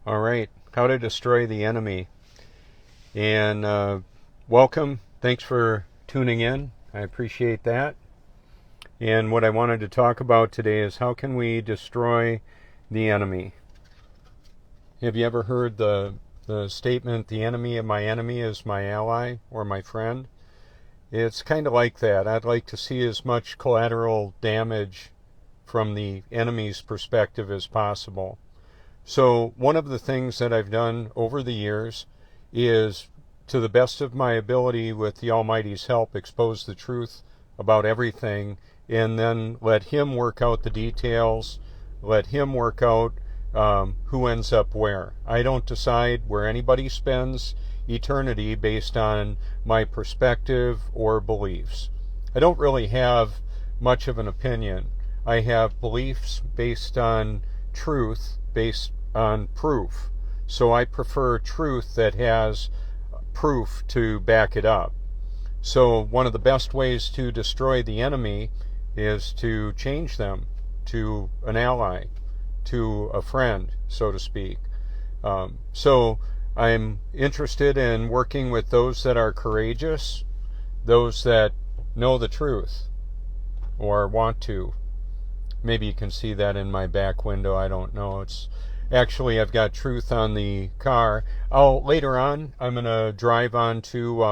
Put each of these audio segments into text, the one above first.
All right, how to destroy the enemy. And welcome. Thanks for tuning in. I appreciate that. And what I wanted to talk about today is how can we destroy the enemy? Have you ever heard the statement, the enemy of my enemy is my ally or my friend? It's kind of like that. I'd like to see as much collateral damage from the enemy's perspective as possible. So one of the things that I've done over the years is, to the best of my ability with the Almighty's help, expose the truth about everything and then let Him work out the details, let Him work out who ends up where. I don't decide where anybody spends eternity based on my perspective or beliefs. I don't really have much of an opinion. I have beliefs based on truth, based on proof. So I prefer truth that has proof to back it up. So one of the best ways to destroy the enemy is to change them to an ally, to a friend, so to speak. So I'm interested in working with those that are courageous, those that know the truth or want to. Maybe you can see that in my back window. I don't know. Actually, I've got truth on the car. Later on, I'm going to drive on to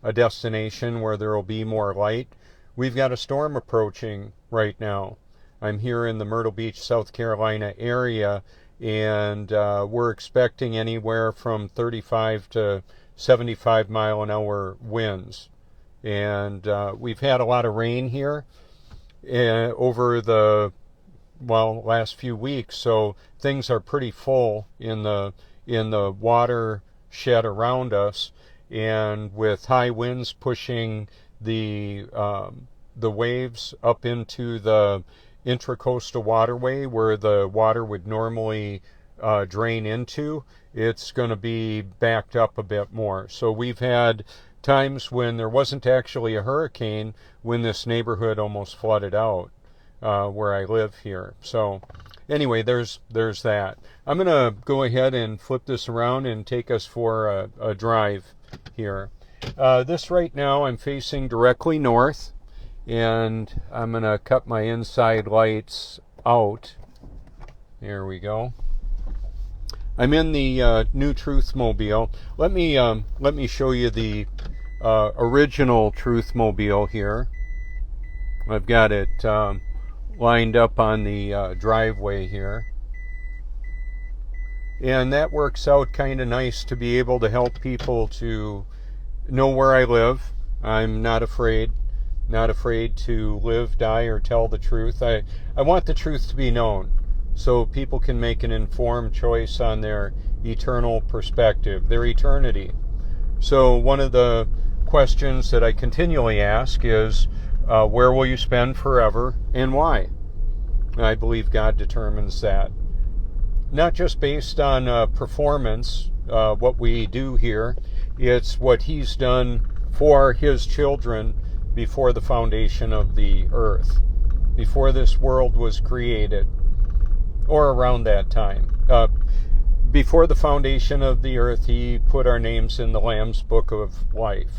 a destination where there will be more light. We've got a storm approaching right now. I'm here in the Myrtle Beach, South Carolina area, and we're expecting anywhere from 35 to 75 mile an hour winds. And we've had a lot of rain here over the last few weeks, so things are pretty full in the watershed around us, and with high winds pushing the waves up into the intracoastal waterway where the water would normally drain into, it's going to be backed up a bit more. So we've had times when there wasn't actually a hurricane when this neighborhood almost flooded out where I live here. So anyway, there's that. I'm going to go ahead and flip this around and take us for a drive here. This right now, I'm facing directly north, and I'm going to cut my inside lights out. There we go. I'm in the new Truthmobile. Let me show you the original Truthmobile here. I've got it lined up on the driveway here, and that works out kind of nice to be able to help people to know where I live. I'm not afraid to live, die, or tell the truth. I want the truth to be known so people can make an informed choice on their eternal perspective, their eternity. So one of the questions that I continually ask is, where will you spend forever and why? I believe God determines that. Not just based on performance, what we do here. It's what He's done for His children before the foundation of the earth, before this world was created, or around that time. Before the foundation of the earth, He put our names in the Lamb's Book of Life.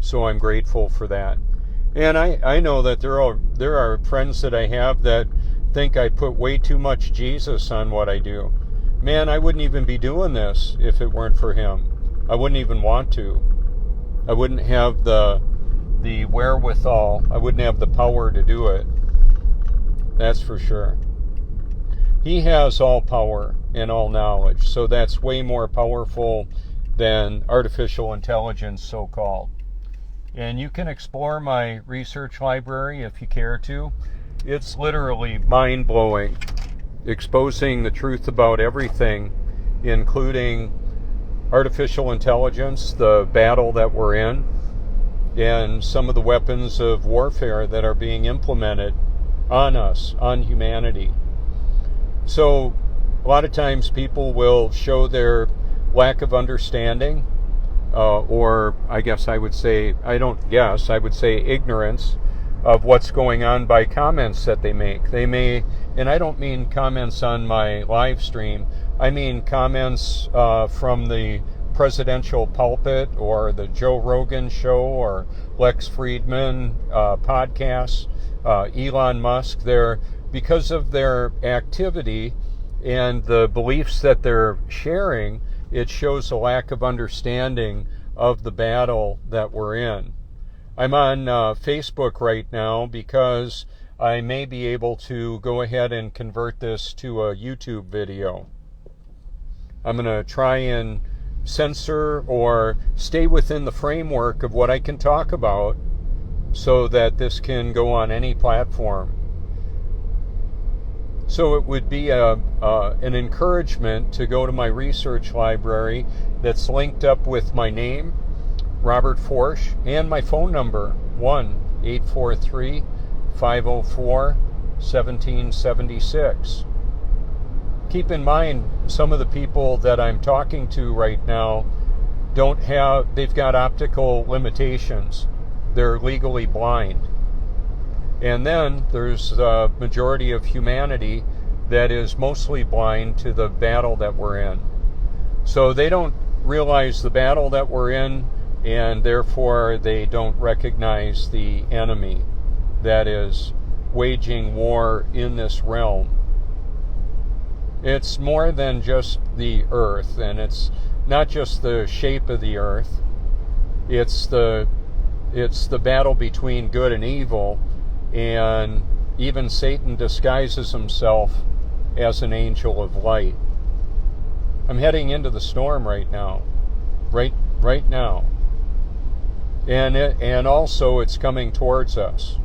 So I'm grateful for that. And I know that there are friends that I have that think I put way too much Jesus on what I do. Man, I wouldn't even be doing this if it weren't for Him. I wouldn't even want to. I wouldn't have the wherewithal. I wouldn't have the power to do it. That's for sure. He has all power and all knowledge, so that's way more powerful than artificial intelligence, so-called. And you can explore my research library if you care to. It's literally mind-blowing, exposing the truth about everything, including artificial intelligence, the battle that we're in, and some of the weapons of warfare that are being implemented on us, on humanity. So a lot of times people will show their lack of understanding, or I would say ignorance of what's going on by comments that they make. They may and I don't mean comments on my live stream, I mean comments from the presidential pulpit or the Joe Rogan show or Lex Friedman podcasts, Elon Musk. Because of their activity and the beliefs that they're sharing, it shows a lack of understanding of the battle that we're in. I'm on Facebook right now because I may be able to go ahead and convert this to a YouTube video. I'm going to try and censor or stay within the framework of what I can talk about so that this can go on any platform. So it would be an encouragement to go to my research library that's linked up with my name, Robert Forsch, and my phone number, 1-843-504-1776. Keep in mind, some of the people that I'm talking to right now they've got optical limitations. They're legally blind. And then there's the majority of humanity that is mostly blind to the battle that we're in. So they don't realize the battle that we're in, and therefore they don't recognize the enemy that is waging war in this realm. It's more than just the earth, and it's not just the shape of the earth. It's the battle between good and evil, and even Satan disguises himself as an angel of light. I'm heading into the storm right now. Right now. And also it's coming towards us,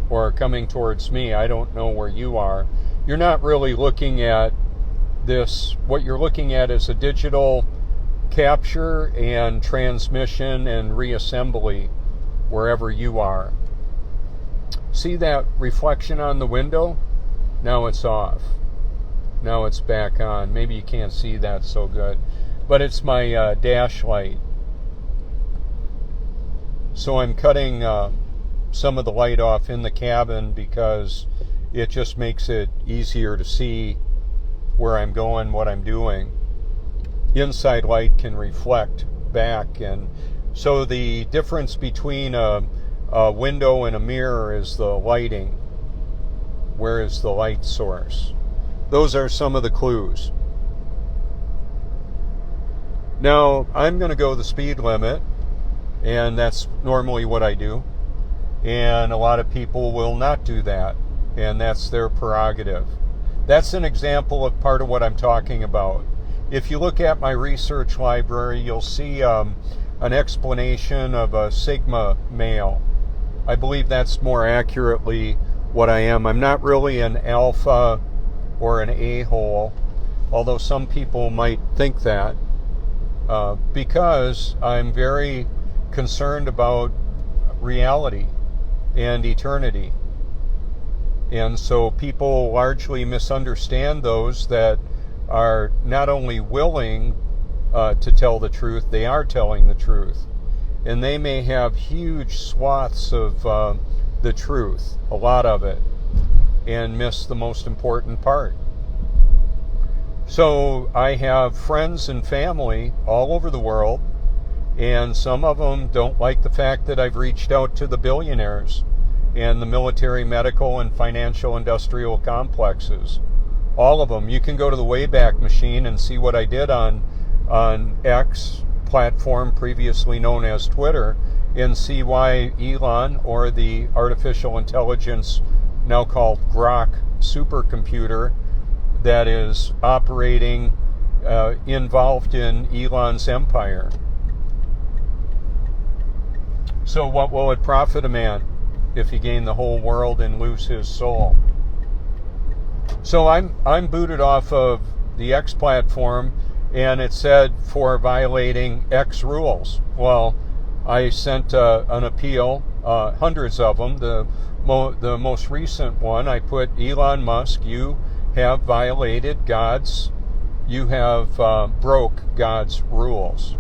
or coming towards me. I don't know where you are. You're not really looking at this. What you're looking at is a digital capture and transmission and reassembly wherever you are. See that reflection on the window? Now it's off. Now it's back on. Maybe you can't see that so good, but it's my dash light. So I'm cutting some of the light off in the cabin because it just makes it easier to see where I'm going, what I'm doing. Inside light can reflect back, and so the difference between a window and a mirror is the lighting. Where is the light source? Those are some of the clues. Now, I'm going to go the speed limit, and that's normally what I do. And a lot of people will not do that, and that's their prerogative. That's an example of part of what I'm talking about. If you look at my research library, you'll see an explanation of a Sigma male. I believe that's more accurately what I am. I'm not really an alpha or an a-hole, although some people might think that, because I'm very concerned about reality and eternity. And so people largely misunderstand those that are not only willing to tell the truth, they are telling the truth. And they may have huge swaths of the truth, a lot of it, and miss the most important part. So I have friends and family all over the world, and some of them don't like the fact that I've reached out to the billionaires and the military, medical, and financial industrial complexes. All of them. You can go to the Wayback Machine and see what I did on X platform, previously known as Twitter, and see why Elon, or the artificial intelligence now called Grok supercomputer that is operating involved in Elon's empire. So what will it profit a man if he gain the whole world and lose his soul? So I'm booted off of the X platform, and it said for violating X rules. Well, I sent an appeal, hundreds of them. The most recent one, I put, Elon Musk, you have violated you have broke God's rules.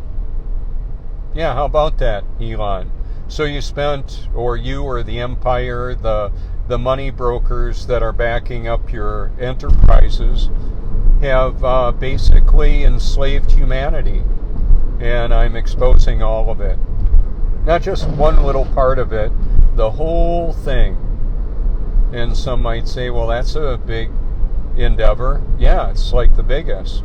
Yeah, how about that, Elon? So you spent, or you or the empire, the the money brokers that are backing up your enterprises have basically enslaved humanity. And I'm exposing all of it. Not just one little part of it, the whole thing. And some might say, well, that's a big endeavor. Yeah, it's like the biggest.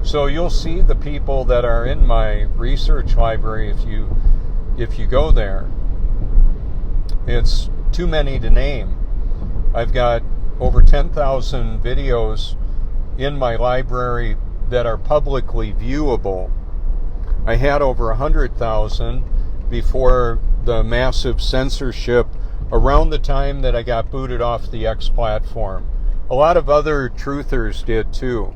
So you'll see the people that are in my research library if you go there. It's too many to name. I've got over 10,000 videos in my library that are publicly viewable. I had over 100,000 before the massive censorship around the time that I got booted off the X platform. A lot of other truthers did too.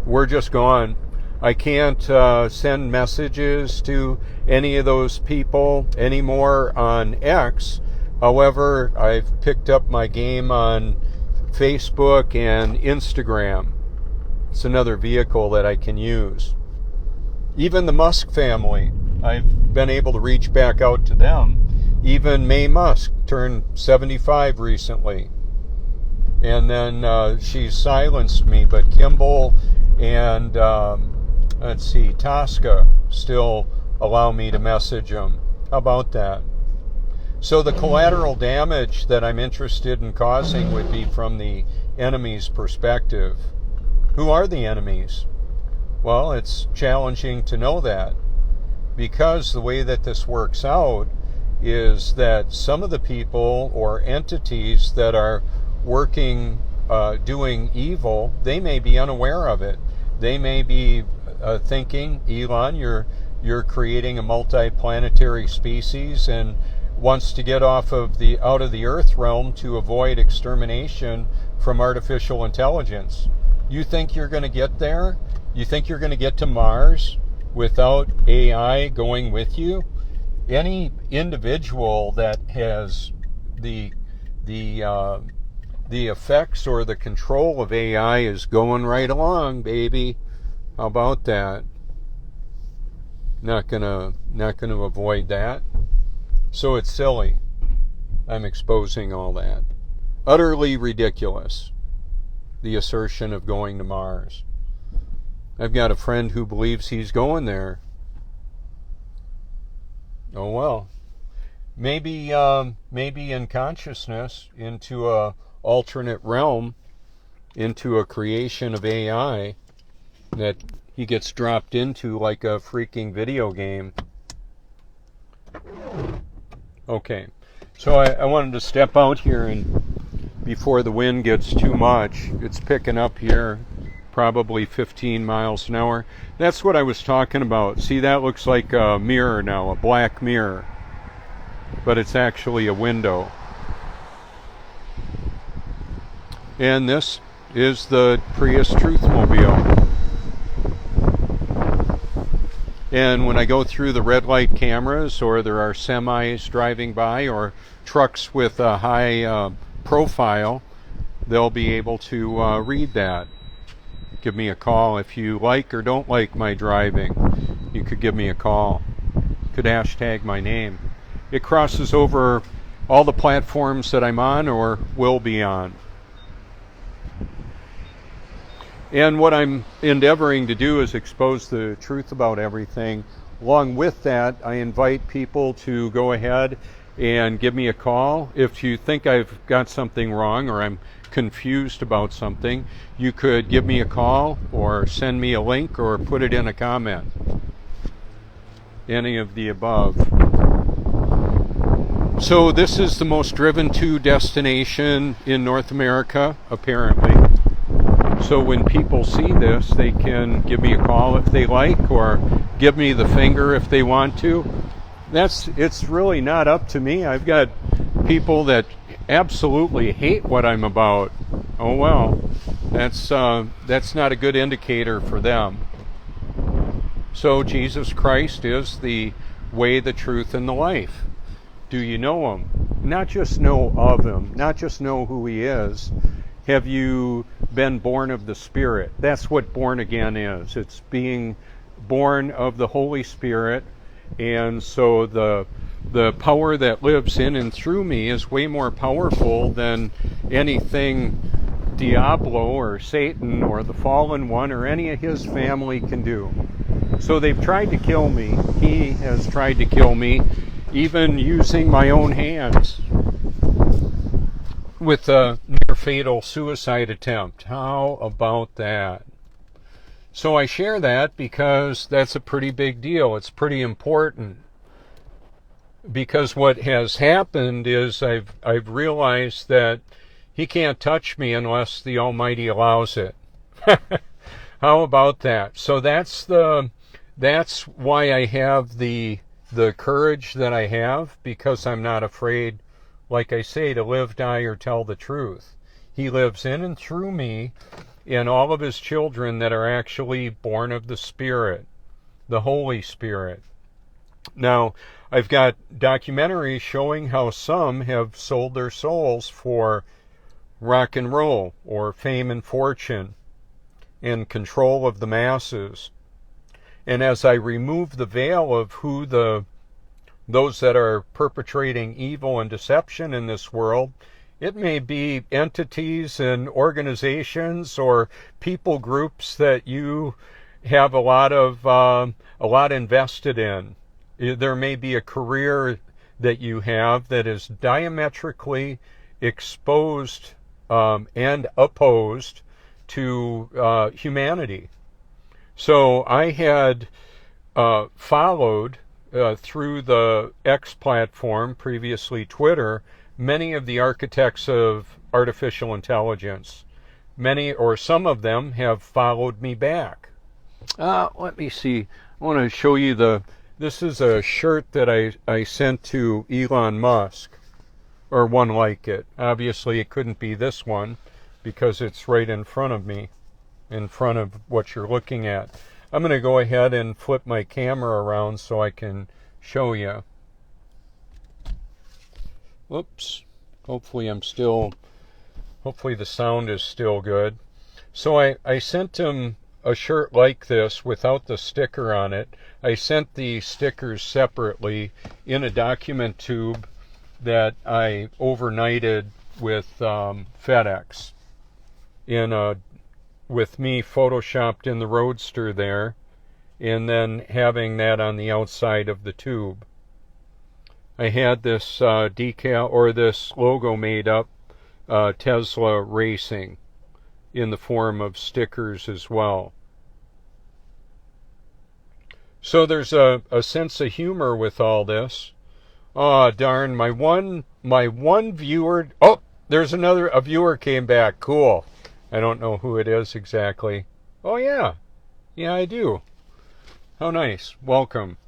We're just gone. I can't send messages to any of those people anymore on X. However, I've picked up my game on Facebook and Instagram. It's another vehicle that I can use. Even the Musk family, I've been able to reach back out to them. Even May Musk turned 75 recently. And then she's silenced me, but Kimball and, Tosca still allow me to message them. How about that? So the collateral damage that I'm interested in causing would be from the enemy's perspective. Who are the enemies? Well, it's challenging to know that, because the way that this works out is that some of the people or entities that are working, doing evil, they may be unaware of it. They may be thinking, Elon, you're creating a multi-planetary species and wants to get out of the Earth realm to avoid extermination from artificial intelligence. You think you're going to get there? You think you're going to get to Mars without AI going with you? Any individual that has the effects or the control of AI is going right along, baby. How about that? Not gonna avoid that. So it's silly. I'm exposing all that. Utterly ridiculous, the assertion of going to Mars. I've got a friend who believes he's going there. Oh well. Maybe in consciousness, into a alternate realm, into a creation of AI that he gets dropped into like a freaking video game. Okay, so I wanted to step out here and before the wind gets too much. It's picking up here, probably 15 miles an hour. That's what I was talking about. See, that looks like a mirror now, a black mirror, but it's actually a window. And this is the Prius Truthmobile. And when I go through the red light cameras, or there are semis driving by, or trucks with a high profile, they'll be able to read that. Give me a call if you like or don't like my driving. You could give me a call. You could hashtag my name. It crosses over all the platforms that I'm on or will be on. And what I'm endeavoring to do is expose the truth about everything. Along with that, I invite people to go ahead and give me a call. If you think I've got something wrong or I'm confused about something, you could give me a call or send me a link or put it in a comment. Any of the above. So this is the most driven to destination in North America, apparently. So when people see this, they can give me a call if they like, or give me the finger if they want to. It's really not up to me. I've got people that absolutely hate what I'm about. Oh well, that's not a good indicator for them. So Jesus Christ is the way, the truth, and the life. Do you know him? Not just know of him, not just know who he is. Have you been born of the Spirit? That's what born again is. It's being born of the Holy Spirit. And so the the power that lives in and through me is way more powerful than anything Diablo or Satan or the fallen one or any of his family can do. So they've tried to kill me. He has tried to kill me, even using my own hands with a near fatal suicide attempt. How about that? So I share that because that's a pretty big deal. It's pretty important. Because what has happened is I've realized that he can't touch me unless the Almighty allows it. How about that? So that's why I have the courage that I have, because I'm not afraid, like I say, to live, die, or tell the truth. He lives in and through me in all of his children that are actually born of the Spirit, the Holy Spirit. Now, I've got documentaries showing how some have sold their souls for rock and roll or fame and fortune and control of the masses. And as I remove the veil of who those that are perpetrating evil and deception in this world, it may be entities and organizations or people groups that you have a lot invested in. There may be a career that you have that is diametrically exposed and opposed to humanity. So I had followed through the X platform, previously Twitter, many of the architects of artificial intelligence. Many or some of them have followed me back. Let me see. I want to show you this is a shirt that I sent to Elon Musk, or one like it. Obviously it couldn't be this one because it's right in front of me, in front of what you're looking at. I'm going to go ahead and flip my camera around so I can show you. Whoops. Hopefully the sound is still good. So I sent him a shirt like this without the sticker on it. I sent the stickers separately in a document tube that I overnighted with FedEx with me photoshopped in the Roadster there, and then having that on the outside of the tube. I had this decal or this logo made up, Tesla Racing, in the form of stickers as well. So there's a sense of humor with all this. Oh darn, my one viewer, oh, there's a viewer came back. Cool. I don't know who it is exactly. Oh yeah, I do. How nice. Welcome.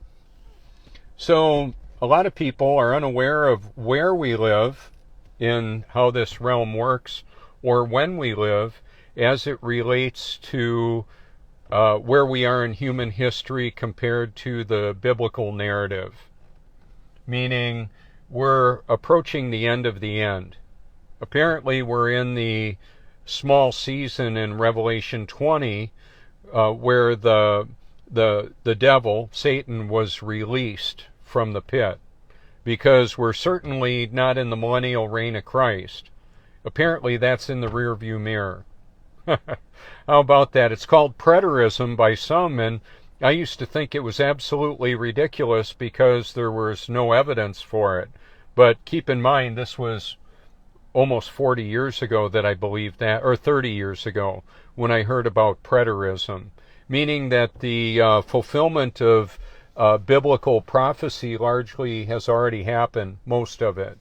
So a lot of people are unaware of where we live in how this realm works, or when we live, as it relates to where we are in human history compared to the biblical narrative. Meaning, we're approaching the end of the end. Apparently, we're in the small season in Revelation 20, where the devil, Satan, was released from the pit, because we're certainly not in the millennial reign of Christ. Apparently, that's in the rearview mirror. How about that? It's called preterism by some, and I used to think it was absolutely ridiculous because there was no evidence for it. But keep in mind, this was almost 40 years ago that I believed that, or 30 years ago, when I heard about preterism, meaning that the fulfillment of biblical prophecy largely has already happened, most of it.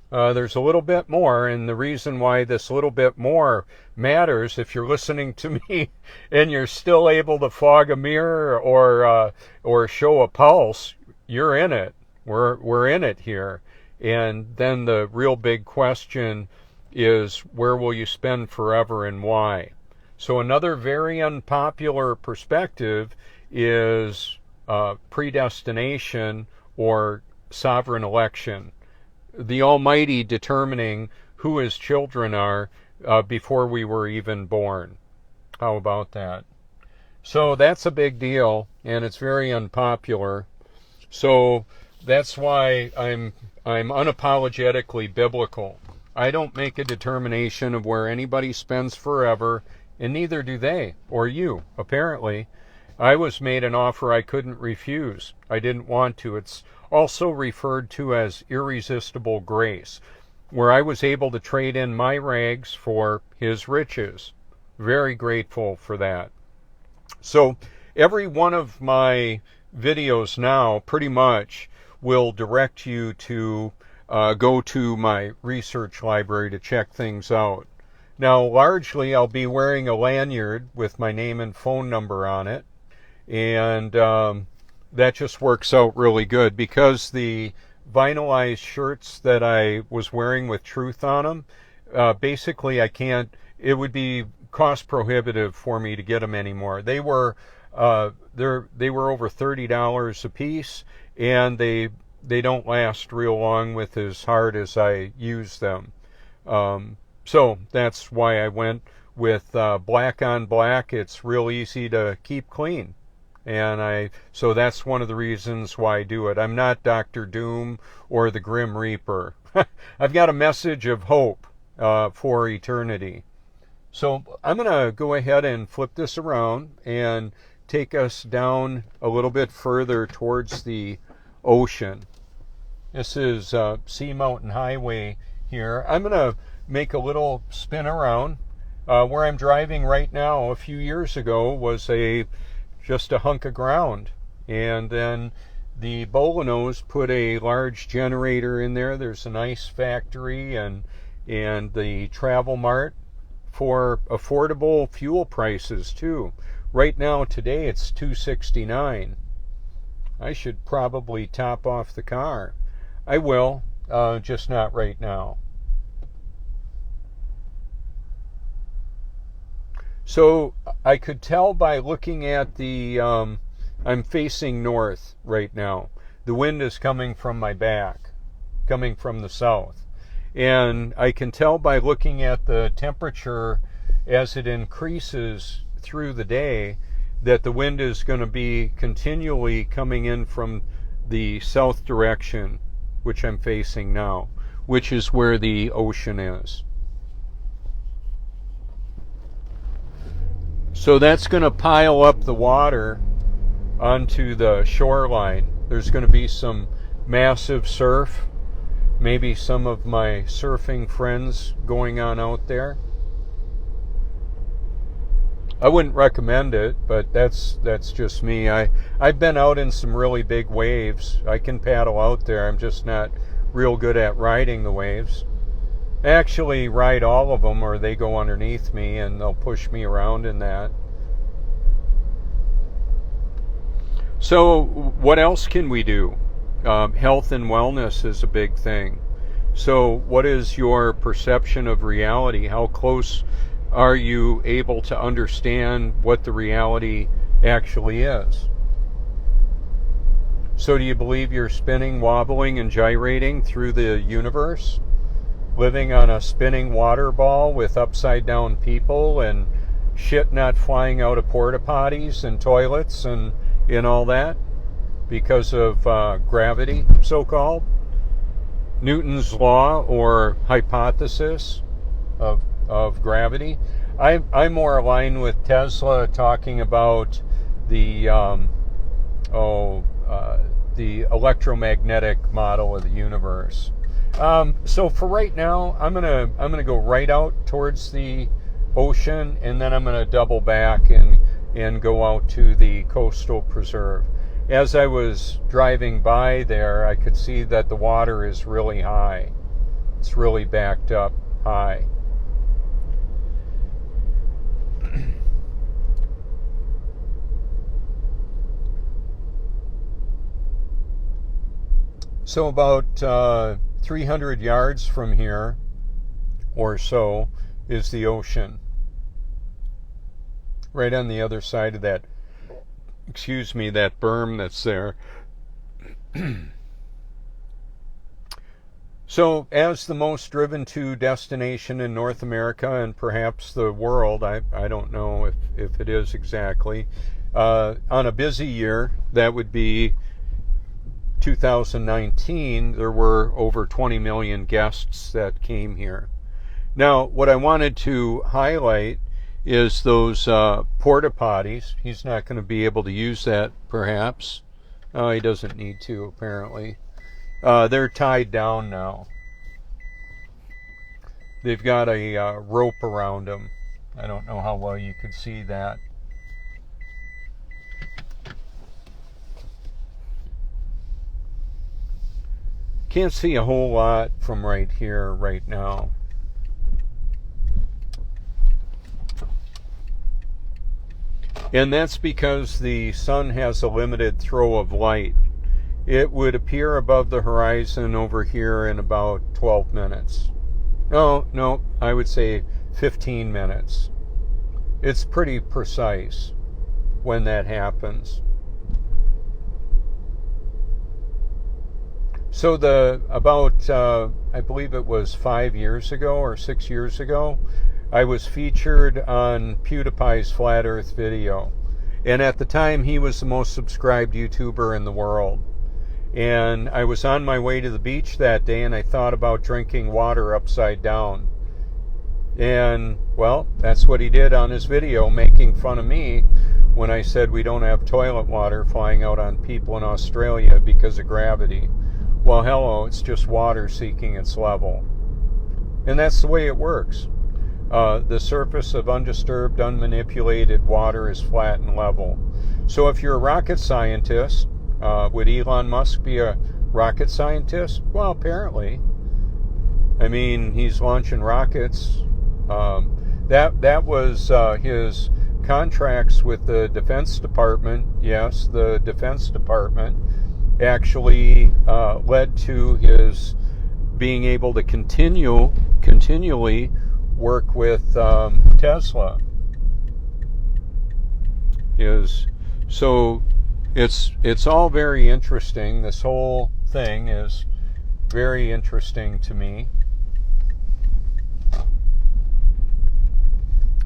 There's a little bit more, and the reason why this little bit more matters, if you're listening to me and you're still able to fog a mirror or show a pulse, you're in it. We're in it here. And then the real big question is, where will you spend forever and why? So another very unpopular perspective is predestination or sovereign election. The Almighty determining who his children are before we were even born. How about that? So that's a big deal, and it's very unpopular. So that's why I'm unapologetically biblical. I don't make a determination of where anybody spends forever, and neither do they, or you, apparently. I was made an offer I couldn't refuse. I didn't want to. It's also referred to as irresistible grace, where I was able to trade in my rags for his riches. Very grateful for that. So every one of my videos now pretty much will direct you to go to my research library to check things out. Now, largely I'll be wearing a lanyard with my name and phone number on it, and that just works out really good because the vinylized shirts that I was wearing with truth on them, basically it would be cost prohibitive for me to get them anymore. They were over $30 a piece, and they don't last real long with as hard as I use them. So that's why I went with black on black. It's real easy to keep clean. So that's one of the reasons why I do it. I'm not Dr. Doom or the Grim Reaper. I've got a message of hope for eternity. So I'm going to go ahead and flip this around and take us down a little bit further towards the ocean. This is Sea Mountain Highway here. I'm going to make a little spin around. Where I'm driving right now, a few years ago, was just a hunk of ground. And then the Bolanos put a large generator in there. There's an ice factory and the Travel Mart for affordable fuel prices too. Right now, today, it's $2.69. I should probably top off the car. I will, just not right now. So I could tell by looking at I'm facing north right now. The wind is coming from my back, coming from the south. And I can tell by looking at the temperature as it increases through the day that the wind is going to be continually coming in from the south direction, which I'm facing now, which is where the ocean is. So that's going to pile up the water onto the shoreline. There's going to be some massive surf, maybe some of my surfing friends going on out there. I wouldn't recommend it, but that's just me. I've been out in some really big waves. I can paddle out there. I'm just not real good at riding the waves. I actually ride all of them, or they go underneath me and they'll push me around in that. So what else can we do? Health and wellness is a big thing. So what is your perception of reality? How close are you able to understand what the reality actually is? So do you believe you're spinning, wobbling, and gyrating through the universe? Living on a spinning water ball with upside down people and shit not flying out of porta potties and toilets and all that because of gravity, so-called? Newton's law or hypothesis of gravity. I'm more aligned with Tesla talking about the electromagnetic model of the universe. So for right now, I'm gonna go right out towards the ocean, and then I'm gonna double back and go out to the coastal preserve. As I was driving by there, I could see that the water is really high. It's really backed up high. So about 300 yards from here or so is the ocean. Right on the other side of that, that berm that's there. So as the most driven to destination in North America and perhaps the world, I don't know if it is exactly, on a busy year, that would be 2019, there were over 20 million guests that came here. Now, what I wanted to highlight is those porta potties. He's not going to be able to use that, perhaps. Oh, he doesn't need to, apparently. They're tied down now. They've got a rope around them. I don't know how well you could see that. Can't see a whole lot from right here right now. And that's because the sun has a limited throw of light. It would appear above the horizon over here in about 12 minutes. No, I would say 15 minutes. It's pretty precise when that happens. So about I believe it was 5 years ago or 6 years ago, I was featured on PewDiePie's Flat Earth video. And at the time, he was the most subscribed YouTuber in the world. And I was on my way to the beach that day, and I thought about drinking water upside down. And, well, that's what he did on his video, making fun of me when I said we don't have toilet water flying out on people in Australia because of gravity. Well, hello, it's just water seeking its level. And that's the way it works. The surface of undisturbed, unmanipulated water is flat and level. So if you're a rocket scientist, would Elon Musk be a rocket scientist? Well, apparently. I mean, he's launching rockets. That was his contracts with the Defense Department. Yes, the Defense Department actually led to his being able to continually work with Tesla. So it's all very interesting. This whole thing is very interesting to me.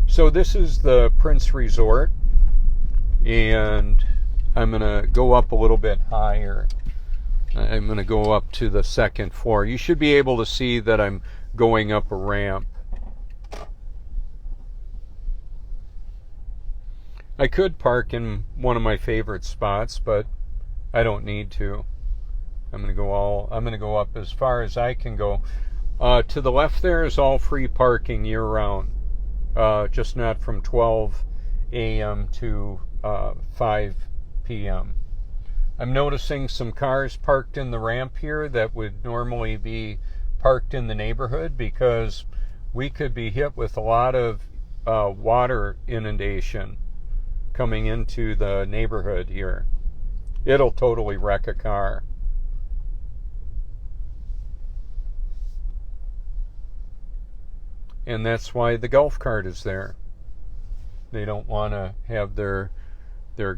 So this is the Prince Resort, and I'm going to go up a little bit higher. I'm going to go up to the second floor. You should be able to see that I'm going up a ramp. I could park in one of my favorite spots, but I don't need to. I'm going to go up as far as I can go. To the left there is all free parking year round. Just not from 12 a.m. to 5 p.m. I'm noticing some cars parked in the ramp here that would normally be parked in the neighborhood because we could be hit with a lot of water inundation coming into the neighborhood here. It'll totally wreck a car. And that's why the golf cart is there. They don't want to have their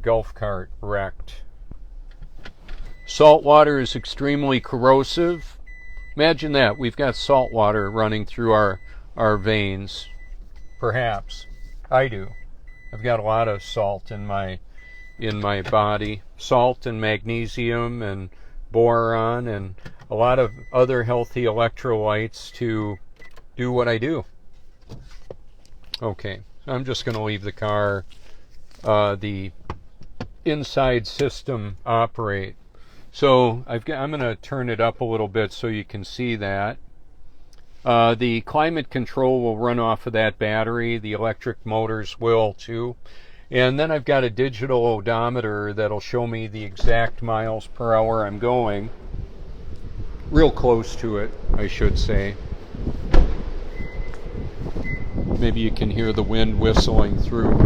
golf cart wrecked. Salt water is extremely corrosive. Imagine that. We've got salt water running through our veins. Perhaps. I do. I've got a lot of salt in my body. Salt and magnesium and boron and a lot of other healthy electrolytes to do what I do. Okay, I'm just going to leave the car, the inside system operate. So I'm going to turn it up a little bit so you can see that. The climate control will run off of that battery. The electric motors will too. And then I've got a digital odometer that'll show me the exact miles per hour I'm going. Real close to it, I should say. Maybe you can hear the wind whistling through.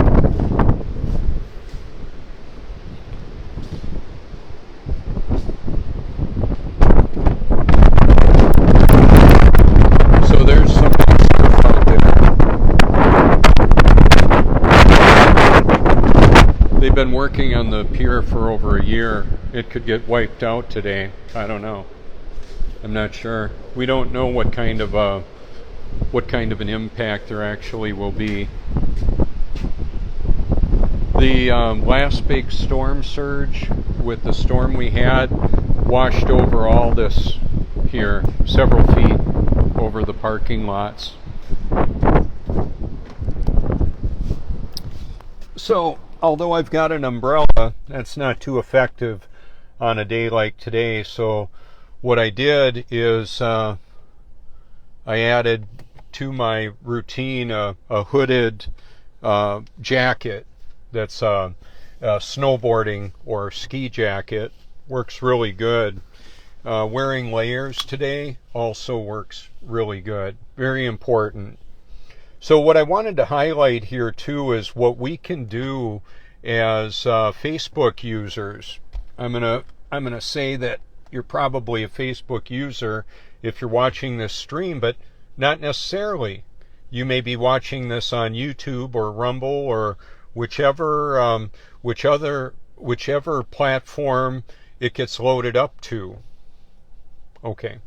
So there's some big surf out there. They've been working on the pier for over a year. It could get wiped out today. I don't know. I'm not sure. We don't know what kind of an impact there actually will be. The last big storm surge with the storm we had, washed over all this here, several feet over the parking lots. So, although I've got an umbrella, that's not too effective on a day like today. So what I did is I added to my routine a hooded jacket that's a snowboarding or ski jacket. Works really good. Wearing layers today also works really good. Very important. So what I wanted to highlight here too is what we can do as Facebook users. I'm gonna say that you're probably a Facebook user if you're watching this stream, but not necessarily. You may be watching this on YouTube or Rumble or whichever platform it gets loaded up to. Okay,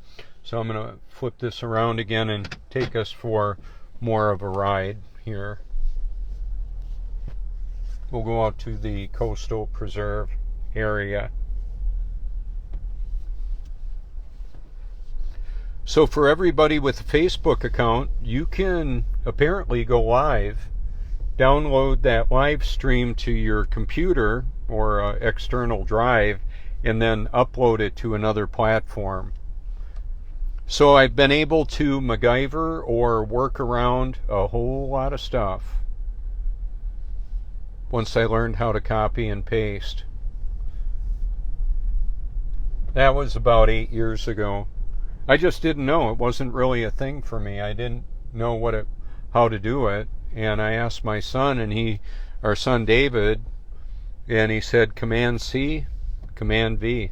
so I'm gonna flip this around again and take us for more of a ride here. We'll go out to the Coastal Preserve area. So for everybody with a Facebook account, you can apparently go live, download that live stream to your computer or external drive, and then upload it to another platform. So I've been able to MacGyver or work around a whole lot of stuff once I learned how to copy and paste. That was about 8 years ago. I just didn't know. It wasn't really a thing for me. I didn't know how to do it. And I asked my son, and our son David, and he said Command C, Command V.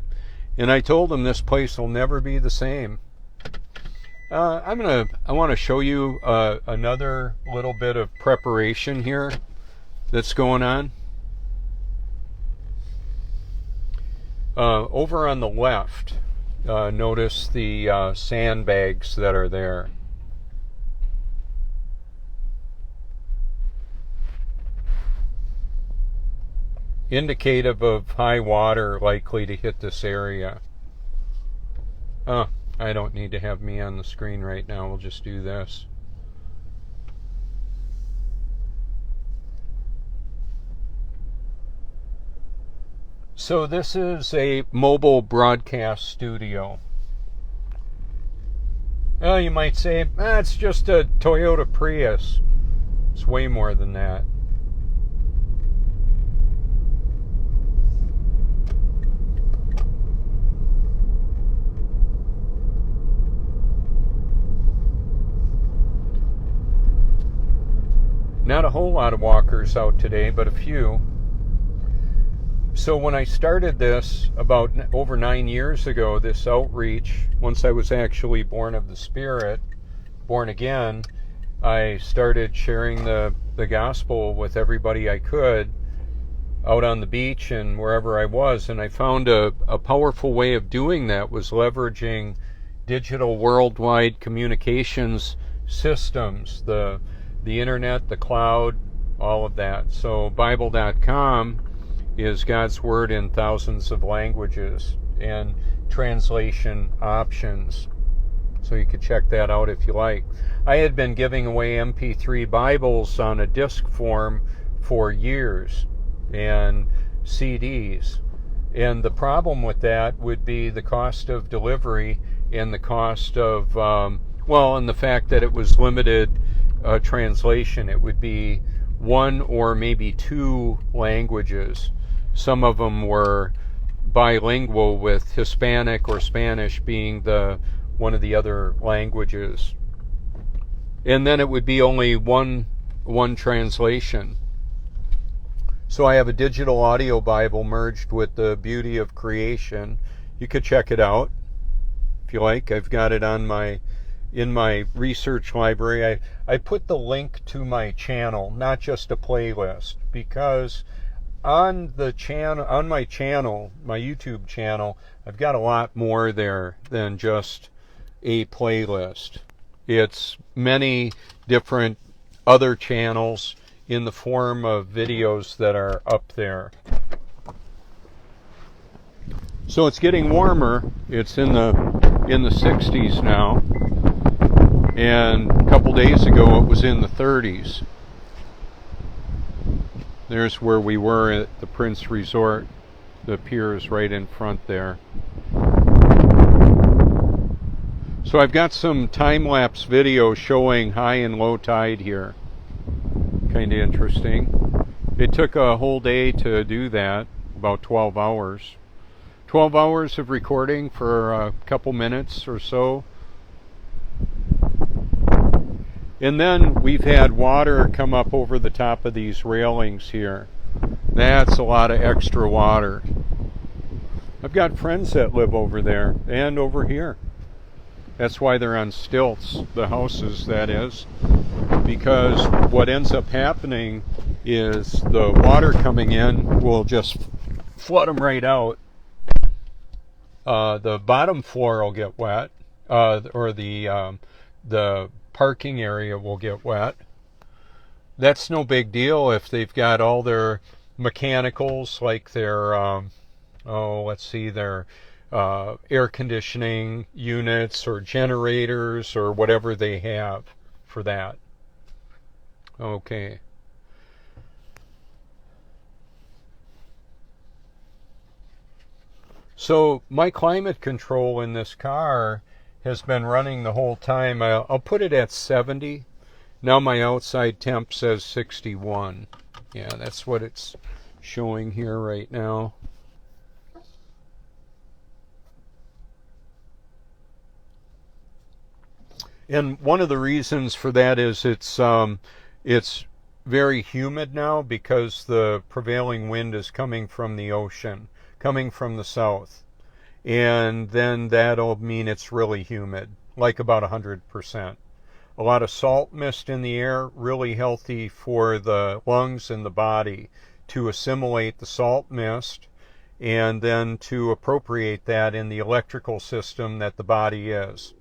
And I told him this place will never be the same. I want to show you another little bit of preparation here that's going on. Over on the left, notice the sandbags that are there. Indicative of high water likely to hit this area. I don't need to have me on the screen right now. We'll just do this. So this is a mobile broadcast studio. Well, you might say, it's just a Toyota Prius. It's way more than that. Not a whole lot of walkers out today, but a few. So when I started this about over 9 years ago, this outreach, once I was actually born of the Spirit, born again, I started sharing the gospel with everybody I could out on the beach and wherever I was. And I found a powerful way of doing that was leveraging digital worldwide communications systems, the internet, the cloud, all of that. So Bible.com is God's Word in thousands of languages and translation options. So you could check that out if you like. I had been giving away MP3 Bibles on a disc form for years and CDs. And the problem with that would be the cost of delivery and the cost of, and the fact that it was limited translation. It would be one or maybe two languages. Some of them were bilingual, with Hispanic or Spanish being one of the other languages. And then it would be only one translation. So I have a digital audio Bible merged with the beauty of creation. You could check it out if you like. I've got it in my research library. I put the link to my channel, not just a playlist, because on my channel, my YouTube channel, I've got a lot more there than just a playlist. It's many different other channels in the form of videos that are up there. So it's getting warmer. It's in the 60s now, and a couple days ago it was in the 30s. There's where we were at the Prince Resort. The pier is right in front there. So I've got some time-lapse video showing high and low tide here. Kind of interesting. It took a whole day to do that, about 12 hours. 12 hours of recording for a couple minutes or so. And then we've had water come up over the top of these railings here. That's a lot of extra water. I've got friends that live over there and over here. That's why they're on stilts, the houses, that is. Because what ends up happening is the water coming in will just flood them right out. The bottom floor will get wet, or the parking area will get wet. That's no big deal if they've got all their mechanicals, like their their air conditioning units or generators or whatever they have for that. Okay. So my climate control in this car has been running the whole time. I'll put it at 70. Now my outside temp says 61. Yeah, that's what it's showing here right now. And one of the reasons for that is it's very humid now because the prevailing wind is coming from the ocean, coming from the south. And then that'll mean it's really humid, like about 100%. A lot of salt mist in the air, really healthy for the lungs and the body to assimilate the salt mist and then to appropriate that in the electrical system that the body is.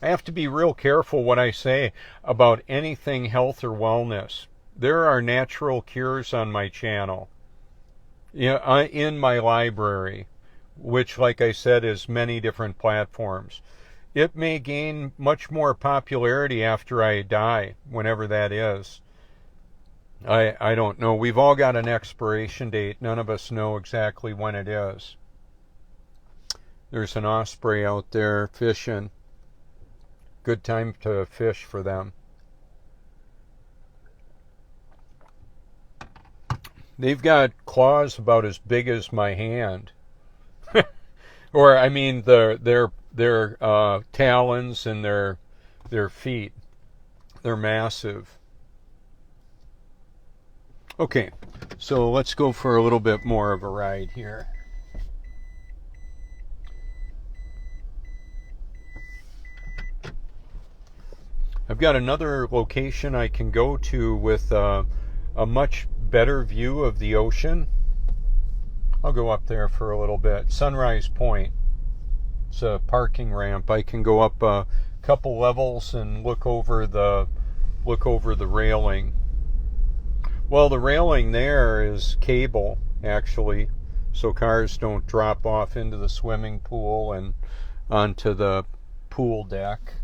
I have to be real careful what I say about anything health or wellness. There are natural cures on my channel, in my library, which, like I said, is many different platforms. It may gain much more popularity after I die, whenever that is. I don't know. We've all got an expiration date. None of us know exactly when it is. There's an osprey out there fishing. Good time to fish for them. They've got claws about as big as my hand. Or I mean their talons and their feet. They're massive. Okay, so let's go for a little bit more of a ride here. I've got another location I can go to with a much better view of the ocean. I'll go up there for a little bit. Sunrise Point. It's a parking ramp. I can go up a couple levels and look over the railing. Well, the railing there is cable, actually, so cars don't drop off into the swimming pool and onto the pool deck.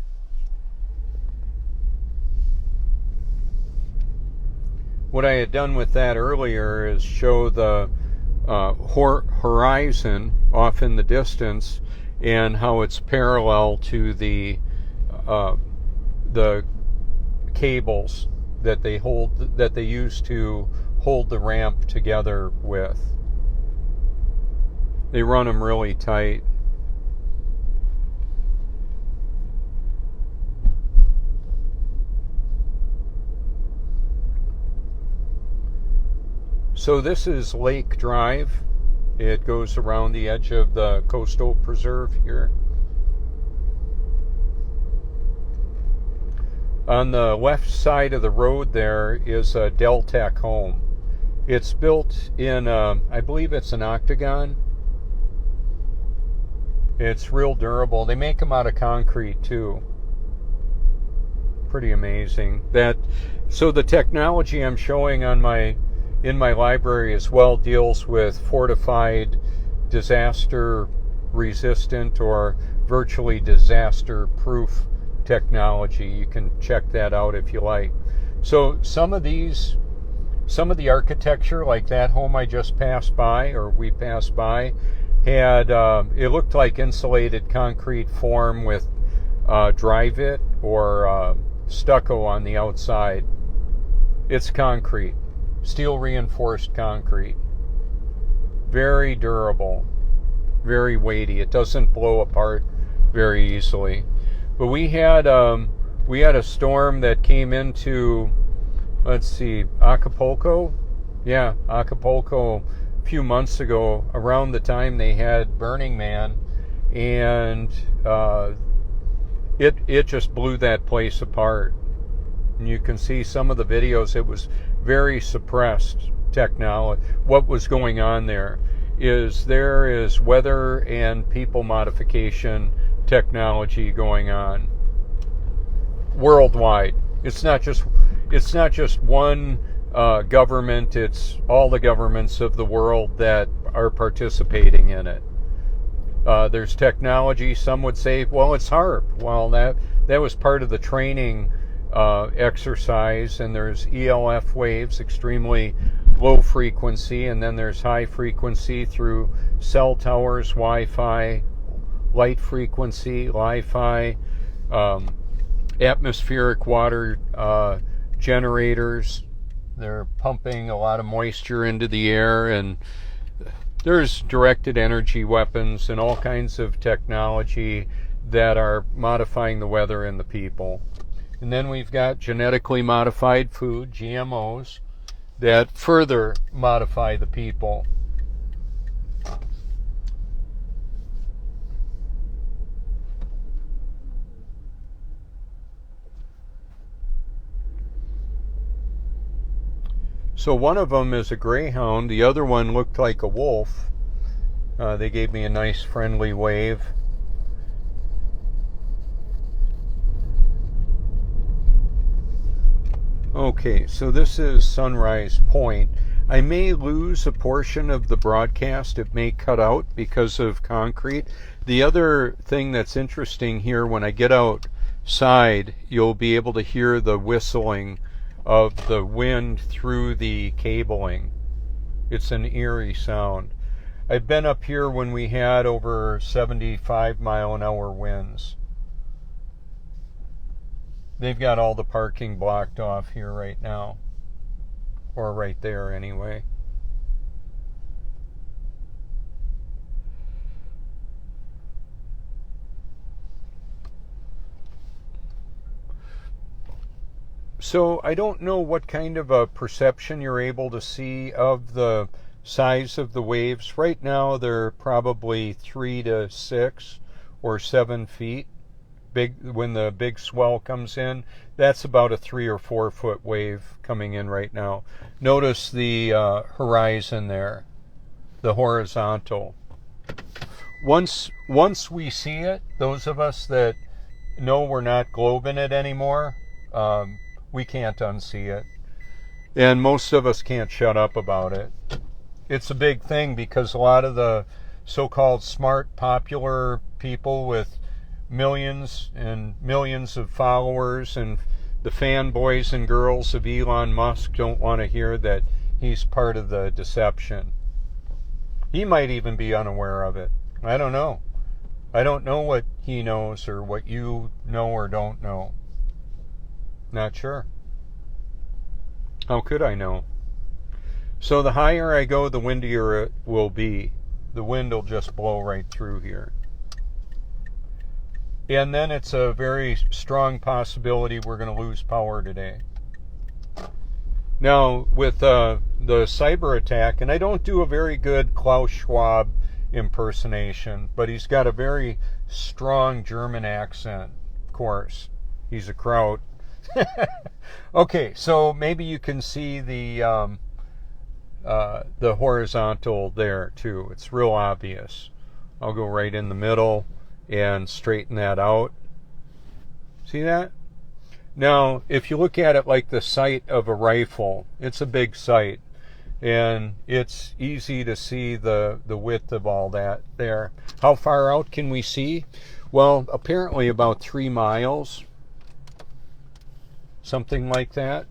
What I had done with that earlier is show the horizon off in the distance and how it's parallel to the cables that they use to hold the ramp together with. They run them really tight. So this is Lake Drive. It goes around the edge of the coastal preserve here. On the left side of the road there is a Deltec home. It's built in, I believe it's an octagon. It's real durable. They make them out of concrete too. Pretty amazing. So the technology I'm showing on in my library as well deals with fortified disaster resistant or virtually disaster proof technology. You can check that out if you like. So some of the architecture, like that home I just passed by, or we passed by, had it looked like insulated concrete form with Dryvit or stucco on the outside. It's concrete, steel reinforced concrete, very durable, very weighty. It doesn't blow apart very easily. But we had a storm that came into, let's see, Acapulco. Yeah, Acapulco a few months ago, around the time they had Burning Man, and it just blew that place apart. And you can see some of the videos. It was very suppressed technology. What was going on there is weather and people modification technology going on worldwide. It's not just one government. It's all the governments of the world that are participating in it. There's technology. Some would say, well, it's HAARP. Well, that was part of the training exercise. And there's ELF waves, extremely low frequency, and then there's high frequency through cell towers, Wi-Fi, light frequency, Li-Fi, atmospheric water generators. They're pumping a lot of moisture into the air, and there's directed energy weapons and all kinds of technology that are modifying the weather and the people. And then we've got genetically modified food, GMOs, that further modify the people. So one of them is a greyhound. The other one looked like a wolf. They gave me a nice friendly wave. Okay, so this is Sunrise Point. I may lose a portion of the broadcast. It may cut out because of concrete. The other thing that's interesting here, when I get outside, you'll be able to hear the whistling of the wind through the cabling. It's an eerie sound. I've been up here when we had over 75 mile an hour winds. They've got all the parking blocked off here right now, or right there anyway. So I don't know what kind of a perception you're able to see of the size of the waves. Right now they're probably 3 to 6 or 7 feet. When the big swell comes in, that's about a 3 or 4 foot wave coming in right now. Notice the horizon there, the horizontal. Once we see it, those of us that know we're not globing it anymore, we can't unsee it. And most of us can't shut up about it. It's a big thing because a lot of the so-called smart, popular people with millions and millions of followers and the fanboys and girls of Elon Musk don't want to hear that he's part of the deception. He might even be unaware of it. I don't know. I don't know what he knows or what you know or don't know. Not sure. How could I know? So the higher I go, the windier it will be. The wind will just blow right through here. And then it's a very strong possibility we're going to lose power today. Now, with the cyber attack, and I don't do a very good Klaus Schwab impersonation, but he's got a very strong German accent, of course. He's a Kraut. Okay, so maybe you can see the horizontal there too. It's real obvious. I'll go right in the middle and straighten that out. See that? Now, if you look at it like the sight of a rifle, it's a big sight. and it's easy to see the width of all that there. How far out can we see? Well, apparently about 3 miles, something like that.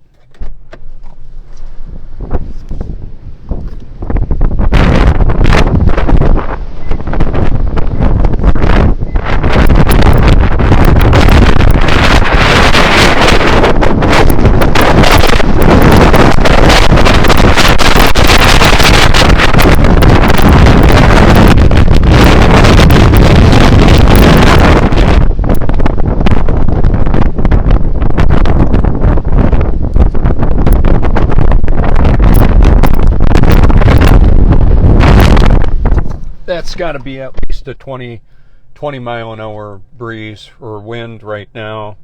That's got to be at least a 20 mile an hour breeze or wind right now.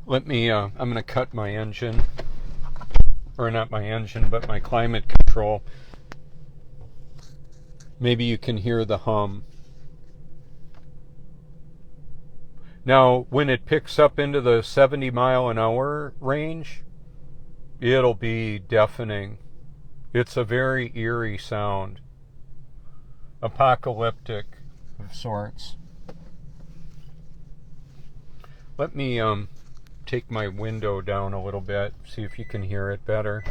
Let me, I'm going to cut my engine, or not my engine, but my climate control. Maybe you can hear the hum. Now, when it picks up into the 70 mile an hour range, it'll be deafening. It's a very eerie sound. Apocalyptic of sorts. Let me take my window down a little bit, see if you can hear it better.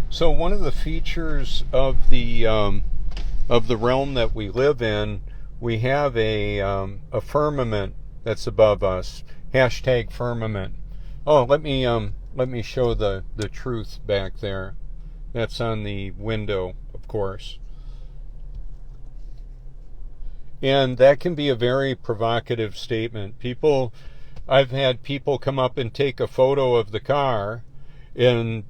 So one of the features of the realm that we live in, we have a firmament that's above us. Hashtag firmament. Oh, let me show the truth back there. That's on the window, of course. And that can be a very provocative statement. I've had people come up and take a photo of the car, and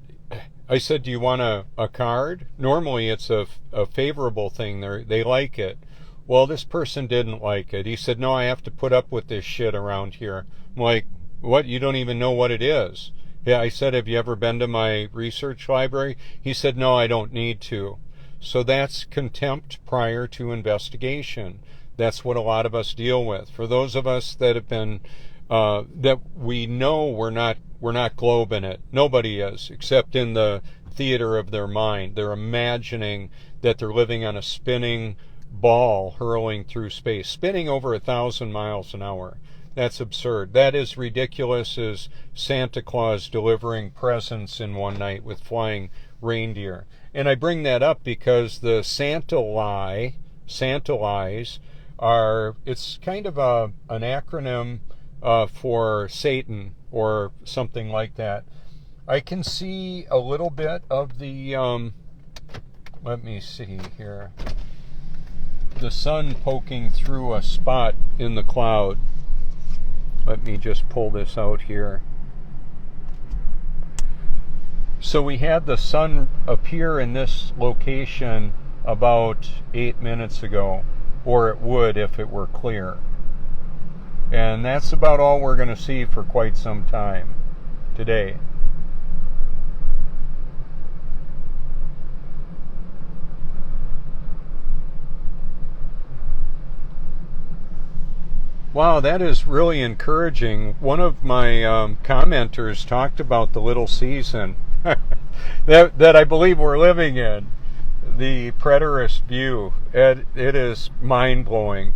I said, do you want a card? Normally it's a favorable thing. They like it. Well, this person didn't like it. He said, no, I have to put up with this shit around here. I'm like, what? You don't even know what it is. Yeah, I said, have you ever been to my research library? He said, no, I don't need to. So that's contempt prior to investigation. That's what a lot of us deal with. For those of us that have been, that we know we're not globing it. Nobody is, except in the theater of their mind. They're imagining that they're living on a spinning ball hurling through space, spinning over 1,000 miles an hour. That's absurd. That is ridiculous as Santa Claus delivering presents in one night with flying reindeer. And I bring that up because the Santa lies are, it's kind of an acronym for Satan or something like that. I can see a little bit of the, let me see here, the sun poking through a spot in the cloud. Let me just pull this out here. So we had the sun appear in this location about 8 minutes ago, or it would if it were clear. And that's about all we're going to see for quite some time today. Wow, that is really encouraging. One of my commenters talked about the little season that I believe we're living in, the preterist view. It is mind-blowing.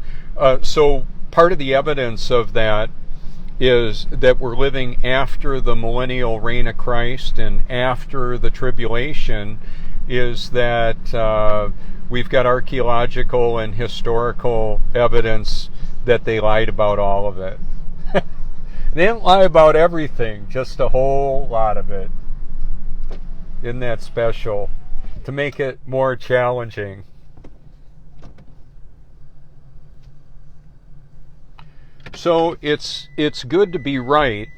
So part of the evidence of that is that we're living after the millennial reign of Christ and after the tribulation, is that we've got archaeological and historical evidence that they lied about all of it. They didn't lie about everything, just a whole lot of it. Isn't that special? To make it more challenging. So it's good to be right.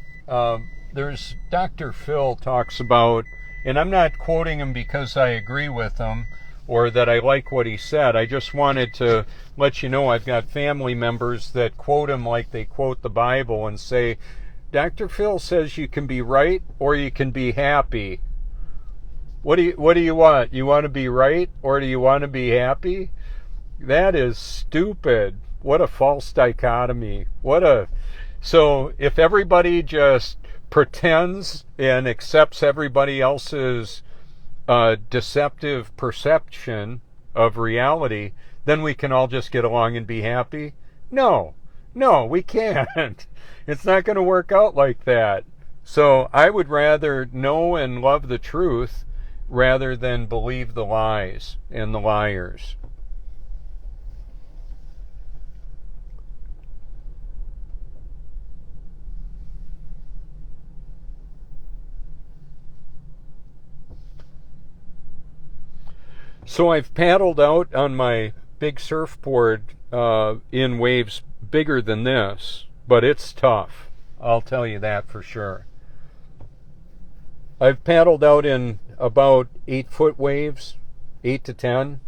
There's Dr. Phil talks about And I'm not quoting him because I agree with him or that I like what he said. I just wanted to let you know I've got family members that quote him like they quote the Bible and say, Dr. Phil says you can be right or you can be happy. What do you want? You want to be right or do you want to be happy? That is stupid. What a false dichotomy. So if everybody just pretends and accepts everybody else's deceptive perception of reality, then we can all just get along and be happy? No, we can't. It's not going to work out like that. So I would rather know and love the truth rather than believe the lies and the liars. So I've paddled out on my big surfboard in waves bigger than this, but it's tough. I'll tell you that for sure. I've paddled out in about 8-foot waves, 8 to 10,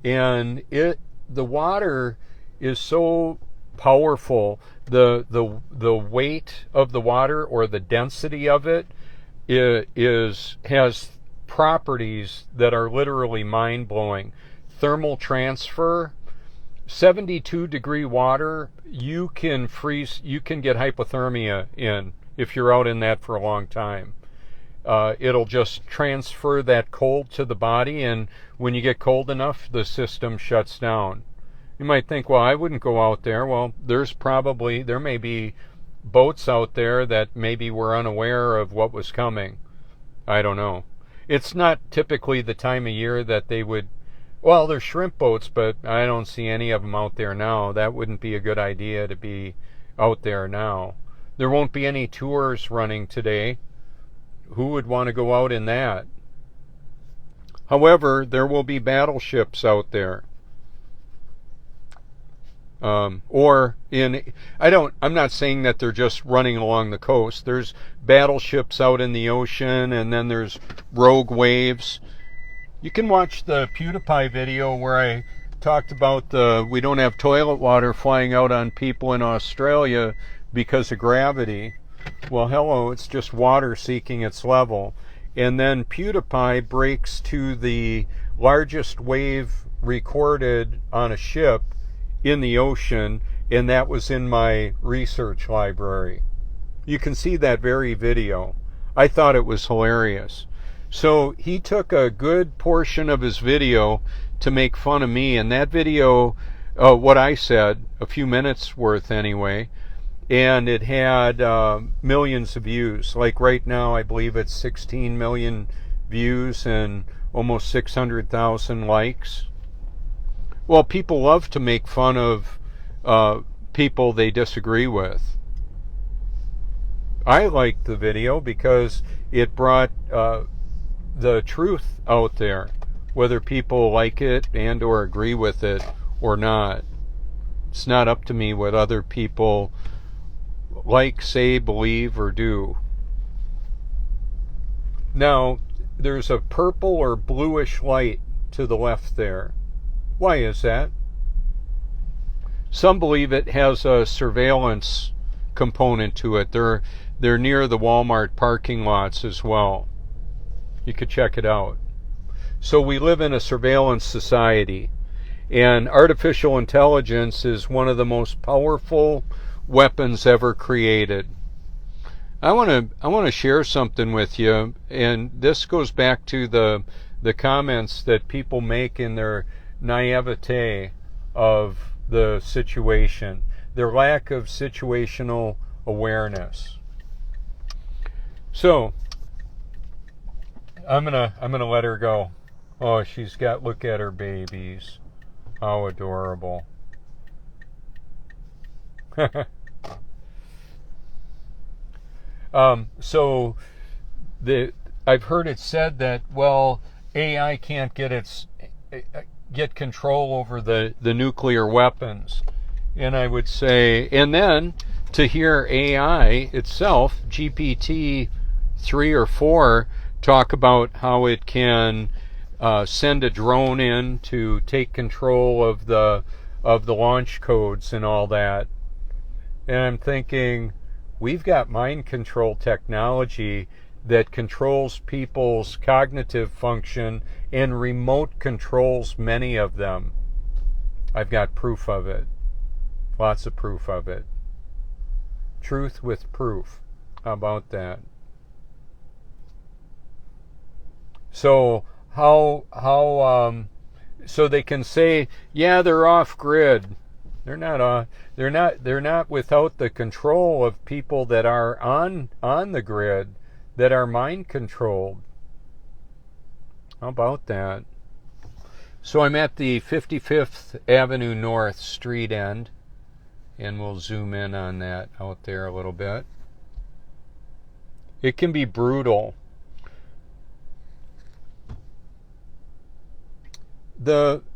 and the water is so powerful. The weight of the water or the density of it has properties that are literally mind-blowing. Thermal transfer, 72-degree water, you can get hypothermia in if you're out in that for a long time. It'll just transfer that cold to the body, and when you get cold enough, the system shuts down. You might think, well, I wouldn't go out there. Well, there may be boats out there that maybe were unaware of what was coming. I don't know. It's not typically the time of year that they would, well, there's shrimp boats, but I don't see any of them out there now. That wouldn't be a good idea to be out there now. There won't be any tours running today. Who would want to go out in that? However, there will be battleships out there. I'm not saying that they're just running along the coast. There's battleships out in the ocean, and then there's rogue waves. You can watch the PewDiePie video where I talked about we don't have toilet water flying out on people in Australia because of gravity. Well, hello, it's just water seeking its level. And then PewDiePie breaks to the largest wave recorded on a ship in the ocean, and that was in my research library. You can see that very video. I thought it was hilarious. So he took a good portion of his video to make fun of me, and that video, what I said, a few minutes worth anyway, and it had millions of views. Like right now, I believe it's 16 million views and almost 600,000 likes. Well, people love to make fun of people they disagree with. I liked the video because it brought the truth out there, whether people like it and or agree with it or not. It's not up to me what other people like, say, believe, or do. Now, there's a purple or bluish light to the left there. Why is that? Some believe it has a surveillance component to it. They're near the Walmart parking lots as well. You could check it out. So we live in a surveillance society, and artificial intelligence is one of the most powerful weapons ever created. I want to share something with you, and this goes back to the comments that people make in their naivete of the situation, their lack of situational awareness. So I'm gonna let her go. Oh, look at her babies. How adorable. So I've heard it said that, well, AI can't get control over the nuclear weapons. And I would say, and then to hear AI itself, GPT 3 or 4, talk about how it can send a drone in to take control of the launch codes and all that. And I'm thinking, we've got mind control technology that controls people's cognitive function and remote controls many of them. I've got proof of it. Lots of proof of it. Truth with proof. How about that? So so they can say, yeah, they're off grid. They're not without the control of people that are on the grid, that are mind controlled. How about that? So I'm at the 55th Avenue North street end, and we'll zoom in on that out there a little bit. It can be brutal.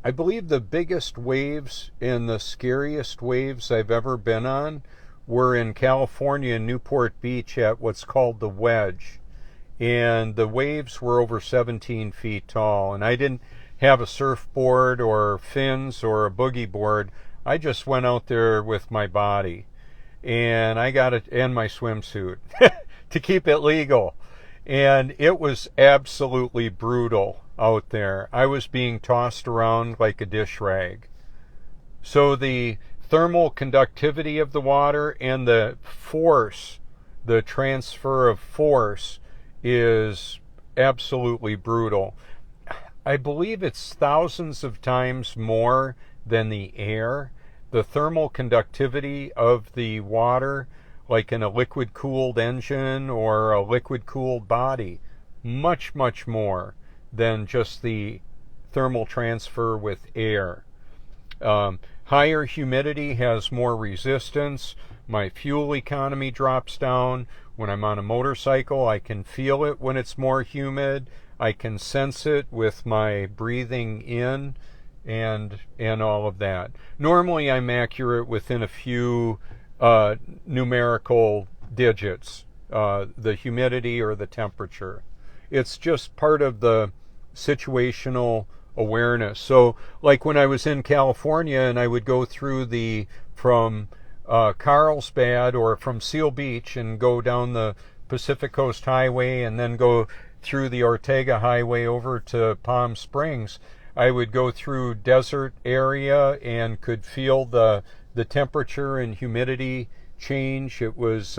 I believe the biggest waves and the scariest waves I've ever been on were in California, Newport Beach, at what's called the Wedge. And the waves were over 17 feet tall. And I didn't have a surfboard or fins or a boogie board. I just went out there with my body. And I got it, and my swimsuit to keep it legal. And it was absolutely brutal out there. I was being tossed around like a dish rag. So the thermal conductivity of the water and the force, the transfer of force, is absolutely brutal. I believe it's thousands of times more than the air. The thermal conductivity of the water, like in a liquid-cooled engine or a liquid-cooled body, much, much more than just the thermal transfer with air. Higher humidity has more resistance. My fuel economy drops down. When I'm on a motorcycle, I can feel it when it's more humid. I can sense it with my breathing in and all of that. Normally, I'm accurate within a few numerical digits, the humidity or the temperature. It's just part of the situational awareness. So like when I was in California and I would go through from Carlsbad or from Seal Beach and go down the Pacific Coast Highway and then go through the Ortega Highway over to Palm Springs, I would go through desert area and could feel the temperature and humidity change. It was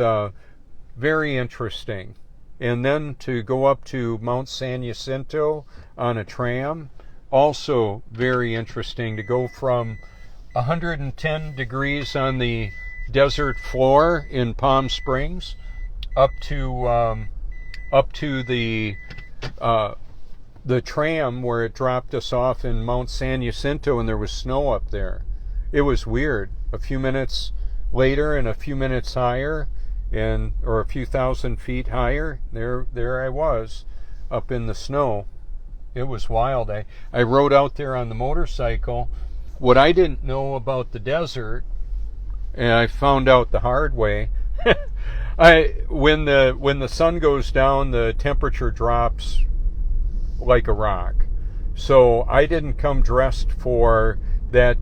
very interesting. And then to go up to Mount San Jacinto on a tram, also very interesting to go from 110 degrees on the desert floor in Palm Springs up to the tram where it dropped us off in Mount San Jacinto, and there was snow up there. It was weird. A few minutes later and a few minutes higher, or a few thousand feet higher, there I was up in the snow. It was wild. I rode out there on the motorcycle. What I didn't know about the desert, and I found out the hard way, when the sun goes down, the temperature drops like a rock. So I didn't come dressed for that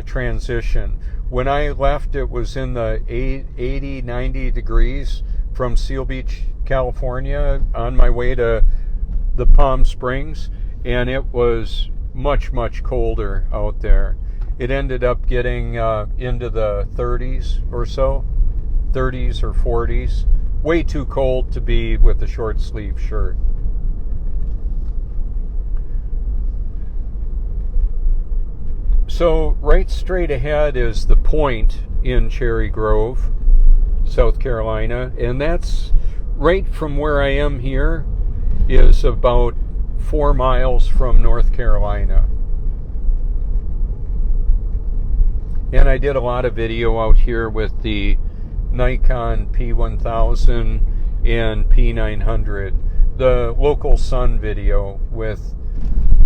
transition. When I left, it was in the 80, 90 degrees from Seal Beach, California, on my way to the Palm Springs, and it was much, much colder out there. It ended up getting into the 30s or so, 30s or 40s. Way too cold to be with a short sleeve shirt. So right straight ahead is the Point in Cherry Grove, South Carolina, and that's right from where I am here is about 4 miles from North Carolina. And I did a lot of video out here with the Nikon P1000 and P900, the local sun video with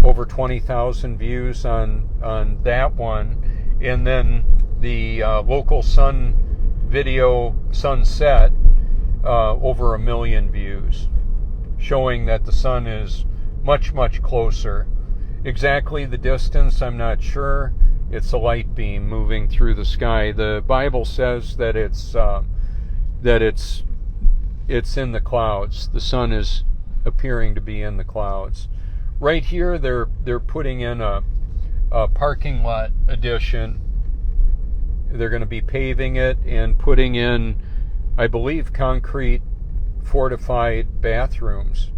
over 20,000 views on that one, and then the local sun video sunset, over 1 million views, showing that the sun is much, much closer. Exactly the distance, I'm not sure. It's a light beam moving through the sky. The Bible says that it's in the clouds. The sun is appearing to be in the clouds. Right here, they're putting in a parking lot addition. They're going to be paving it and putting in, I believe, concrete fortified bathrooms.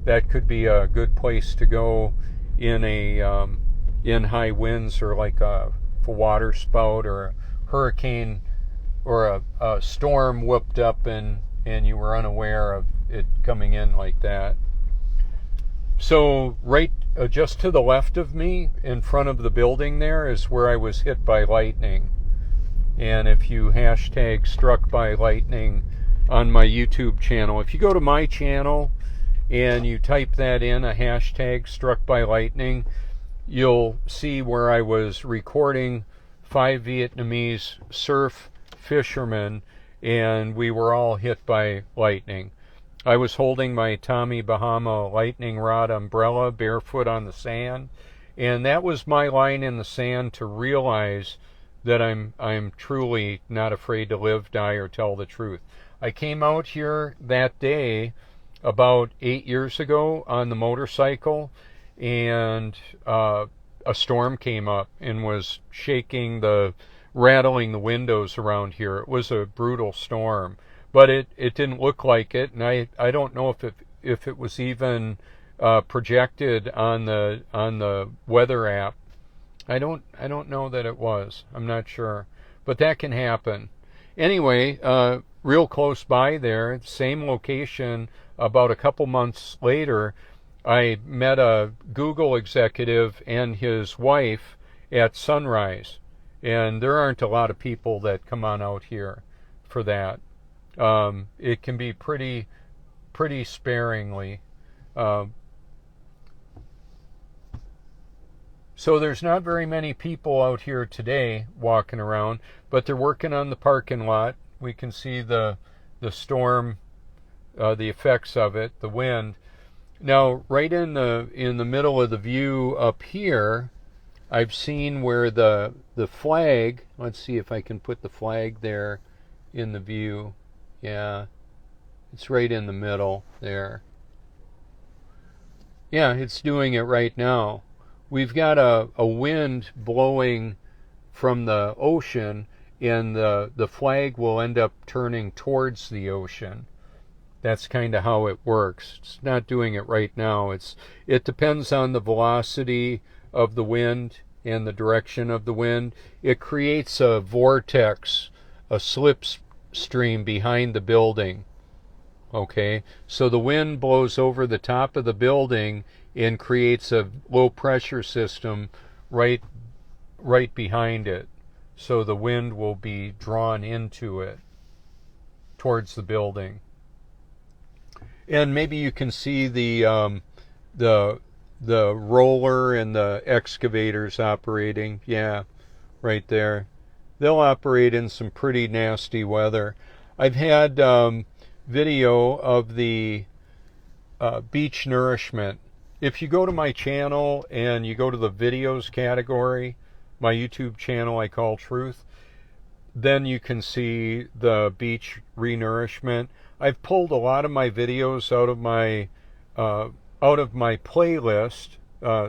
That could be a good place to go in in high winds, or like a water spout or a hurricane or a storm whooped up and you were unaware of it coming in like that. So right just to the left of me, in front of the building there, is where I was hit by lightning. And if you hashtag struck by lightning on my YouTube channel, if you go to my channel and you type that in, a hashtag struck by lightning, you'll see where I was recording 5 Vietnamese surf fishermen, and we were all hit by lightning. I was holding my Tommy Bahama lightning rod umbrella barefoot on the sand, and that was my line in the sand to realize that I'm truly not afraid to live, die, or tell the truth. I came out here that day about 8 years ago on the motorcycle, and a storm came up and was rattling the windows around here. It was a brutal storm, but it didn't look like it, and I don't know if it was even projected on the weather app. I don't know that it was. I'm not sure, but that can happen. Anyway, real close by there, same location, about a couple months later, I met a Google executive and his wife at sunrise, and there aren't a lot of people that come on out here for that. It can be pretty sparingly. So there's not very many people out here today walking around, but they're working on the parking lot. We can see the storm, the effects of it, the wind. Now, right in the middle of the view up here, I've seen where the flag, let's see if I can put the flag there in the view. Yeah, it's right in the middle there. Yeah, it's doing it right now. We've got a wind blowing from the ocean, and the flag will end up turning towards the ocean. That's kind of how it works. It's not doing it right now. It depends on the velocity of the wind and the direction of the wind. It creates a vortex, a slipstream behind the building. Okay, so the wind blows over the top of the building and creates a low pressure system right behind it. So the wind will be drawn into it towards the building. And maybe you can see the roller and the excavators operating. Yeah, right there. They'll operate in some pretty nasty weather. I've had video of the beach nourishment. If you go to my channel and you go to the videos category, my YouTube channel I call Truth, then you can see the beach renourishment. I've pulled a lot of my videos out of my playlist,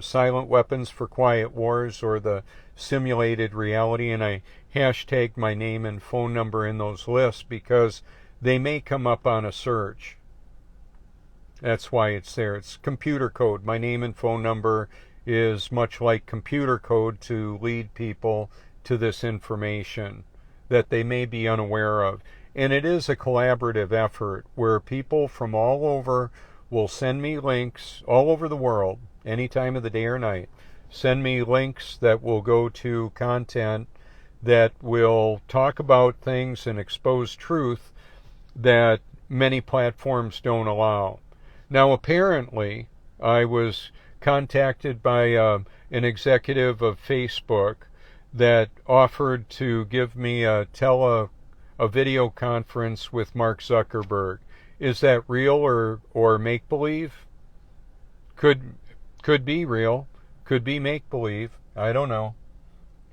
Silent Weapons for Quiet Wars, or the Simulated Reality, and I hashtag my name and phone number in those lists because they may come up on a search. That's why it's there. It's computer code. My name and phone number is much like computer code to lead people to this information that they may be unaware of. And it is a collaborative effort where people from all over will send me links, all over the world, any time of the day or night, send me links that will go to content that will talk about things and expose truth that many platforms don't allow. Now, apparently, I was contacted by an executive of Facebook that offered to give me a video conference with Mark Zuckerberg, Is that real or make believe? Could be real, could be make believe. I don't know.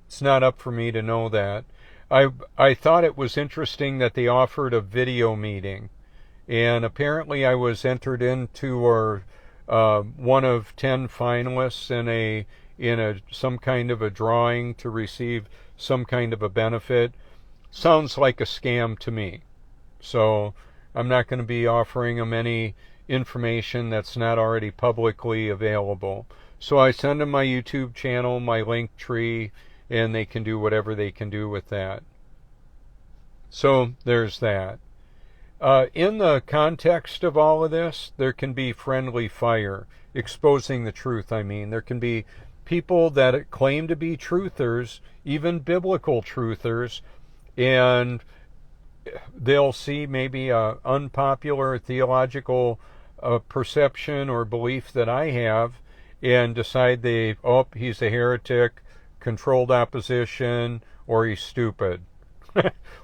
It's not up for me to know that. I thought it was interesting that they offered a video meeting, and apparently I was entered into or one of 10 finalists in a some kind of a drawing to receive some kind of a benefit. Sounds like a scam to me. So I'm not going to be offering them any information that's not already publicly available. So I send them my YouTube channel, my link tree, and they can do whatever they can do with that. So there's that. In the context of all of this, there can be friendly fire, exposing the truth, I mean. There can be people that claim to be truthers, even biblical truthers, and they'll see maybe an unpopular theological perception or belief that I have and decide he's a heretic, controlled opposition, or he's stupid.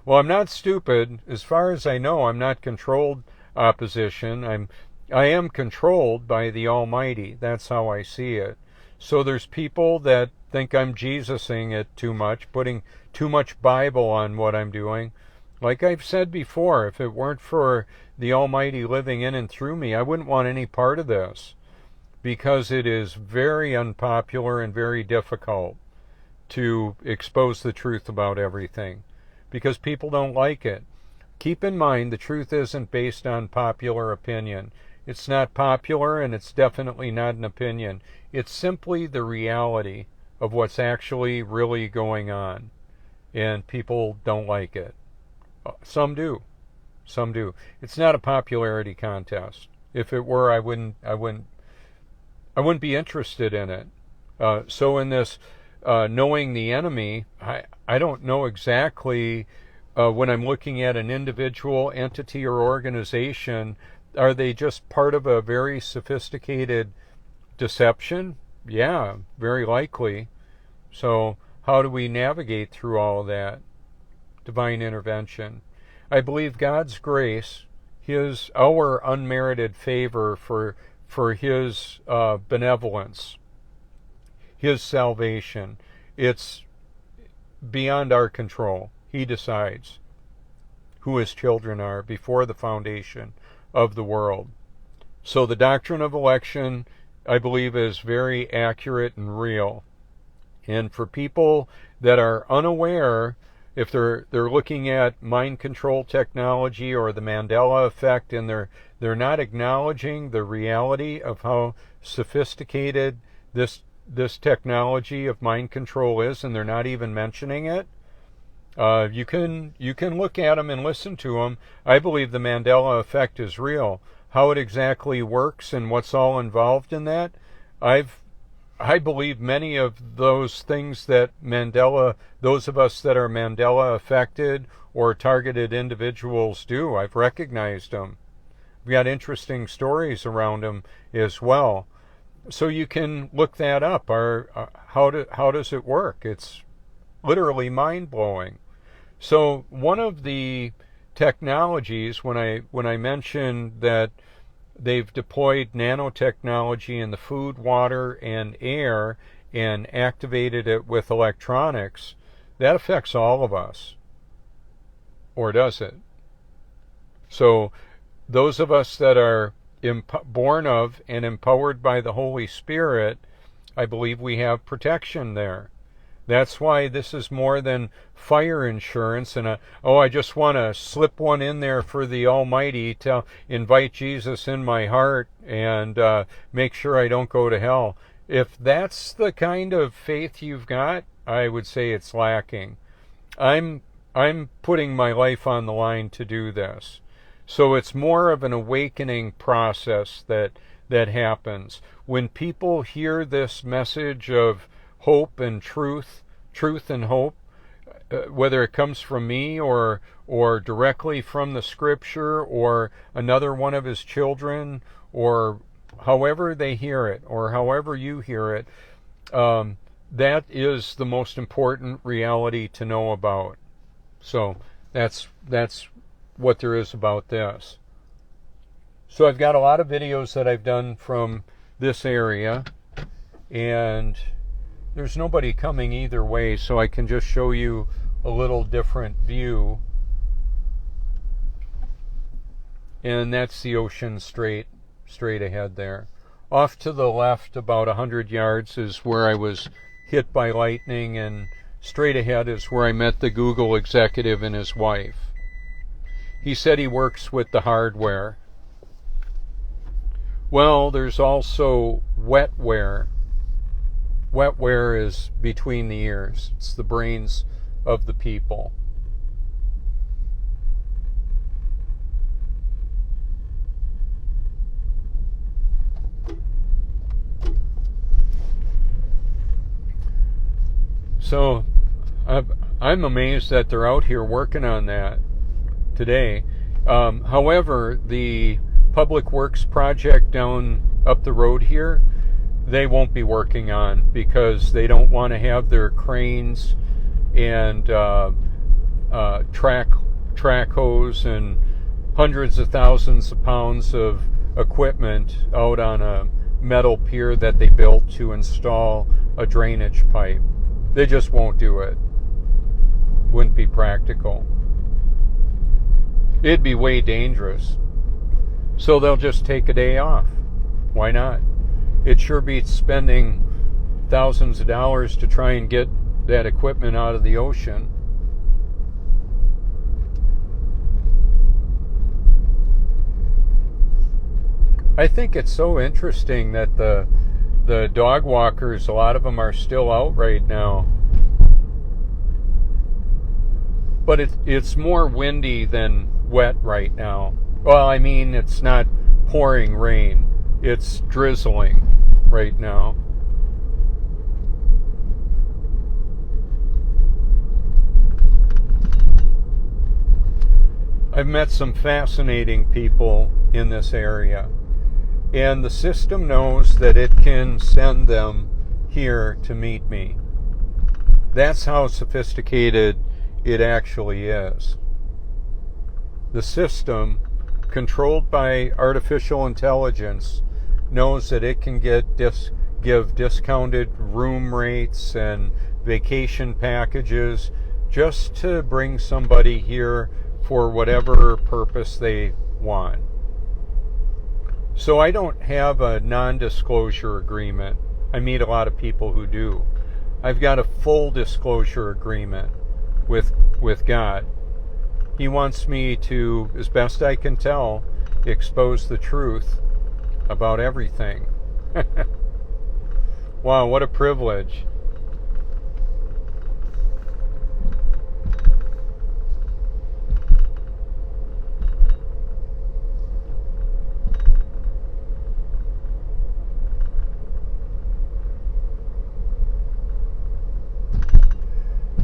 Well, I'm not stupid. As far as I know, I'm not controlled opposition. I am controlled by the Almighty. That's how I see it. So there's people that think I'm Jesusing it too much, putting too much Bible on what I'm doing. Like I've said before, if it weren't for the Almighty living in and through me, I wouldn't want any part of this, because it is very unpopular and very difficult to expose the truth about everything, because people don't like it. Keep in mind, the truth isn't based on popular opinion. It's not popular, and it's definitely not an opinion. It's simply the reality of what's actually really going on, and people don't like it. Some do. Some do. It's not a popularity contest. If it were, I wouldn't be interested in it. So in this knowing the enemy, I don't know exactly when I'm looking at an individual, entity, or organization, are they just part of a very sophisticated deception? Yeah, very likely. So how do we navigate through all of that? Divine intervention. I believe God's grace, our unmerited favor for His benevolence, His salvation, it's beyond our control. He decides who His children are before the foundation of the world. So the doctrine of election, I believe, is very accurate and real. And for people that are unaware, if they're looking at mind control technology or the Mandela effect, and they're not acknowledging the reality of how sophisticated this technology of mind control is, and they're not even mentioning it, you can look at them and listen to them. I believe the Mandela effect is real. How it exactly works and what's all involved in that, I believe many of those things that those of us that are Mandela affected or targeted individuals do, I've recognized them. We've got interesting stories around them as well. So you can look that up. How does it work? It's literally mind-blowing. So one of the technologies, when I mentioned that they've deployed nanotechnology in the food, water, and air and activated it with electronics, that affects all of us. Or does it? So those of us that are born of and empowered by the Holy Spirit, I believe we have protection there. That's why this is more than fire insurance and I just want to slip one in there for the Almighty to invite Jesus in my heart and make sure I don't go to hell. If that's the kind of faith you've got, I would say it's lacking. I'm putting my life on the line to do this. So it's more of an awakening process that happens. When people hear this message of hope and truth and hope, whether it comes from me or directly from the Scripture or another one of His children, or however they hear it or however you hear it, that is the most important reality to know about. So that's what there is about this. So I've got a lot of videos that I've done from this area, and there's nobody coming either way, so I can just show you a little different view. And that's the ocean straight ahead there. Off to the left about 100 yards is where I was hit by lightning, and straight ahead is where I met the Google executive and his wife. He said he works with the hardware. Well, there's also wetware. Wetware is between the ears. It's the brains of the people. So I'm amazed that they're out here working on that today. However, the Public Works project down up the road here, they won't be working on, because they don't want to have their cranes and track hose and hundreds of thousands of pounds of equipment out on a metal pier that they built to install a drainage pipe. They just won't do it. Wouldn't be practical. It'd be way dangerous. So they'll just take a day off. Why not? It sure beats spending thousands of dollars to try and get that equipment out of the ocean. I think it's so interesting that the dog walkers, a lot of them are still out right now. But it's more windy than wet right now. Well, I mean, it's not pouring rain. It's drizzling right now. I've met some fascinating people in this area, and the system knows that it can send them here to meet me. That's how sophisticated it actually is. The system, controlled by artificial intelligence, knows that it can give discounted room rates and vacation packages just to bring somebody here for whatever purpose they want. So I don't have a non-disclosure agreement. I meet a lot of people who do. I've got a full disclosure agreement with God. He wants me to, as best I can tell, expose the truth about everything. Wow, what a privilege.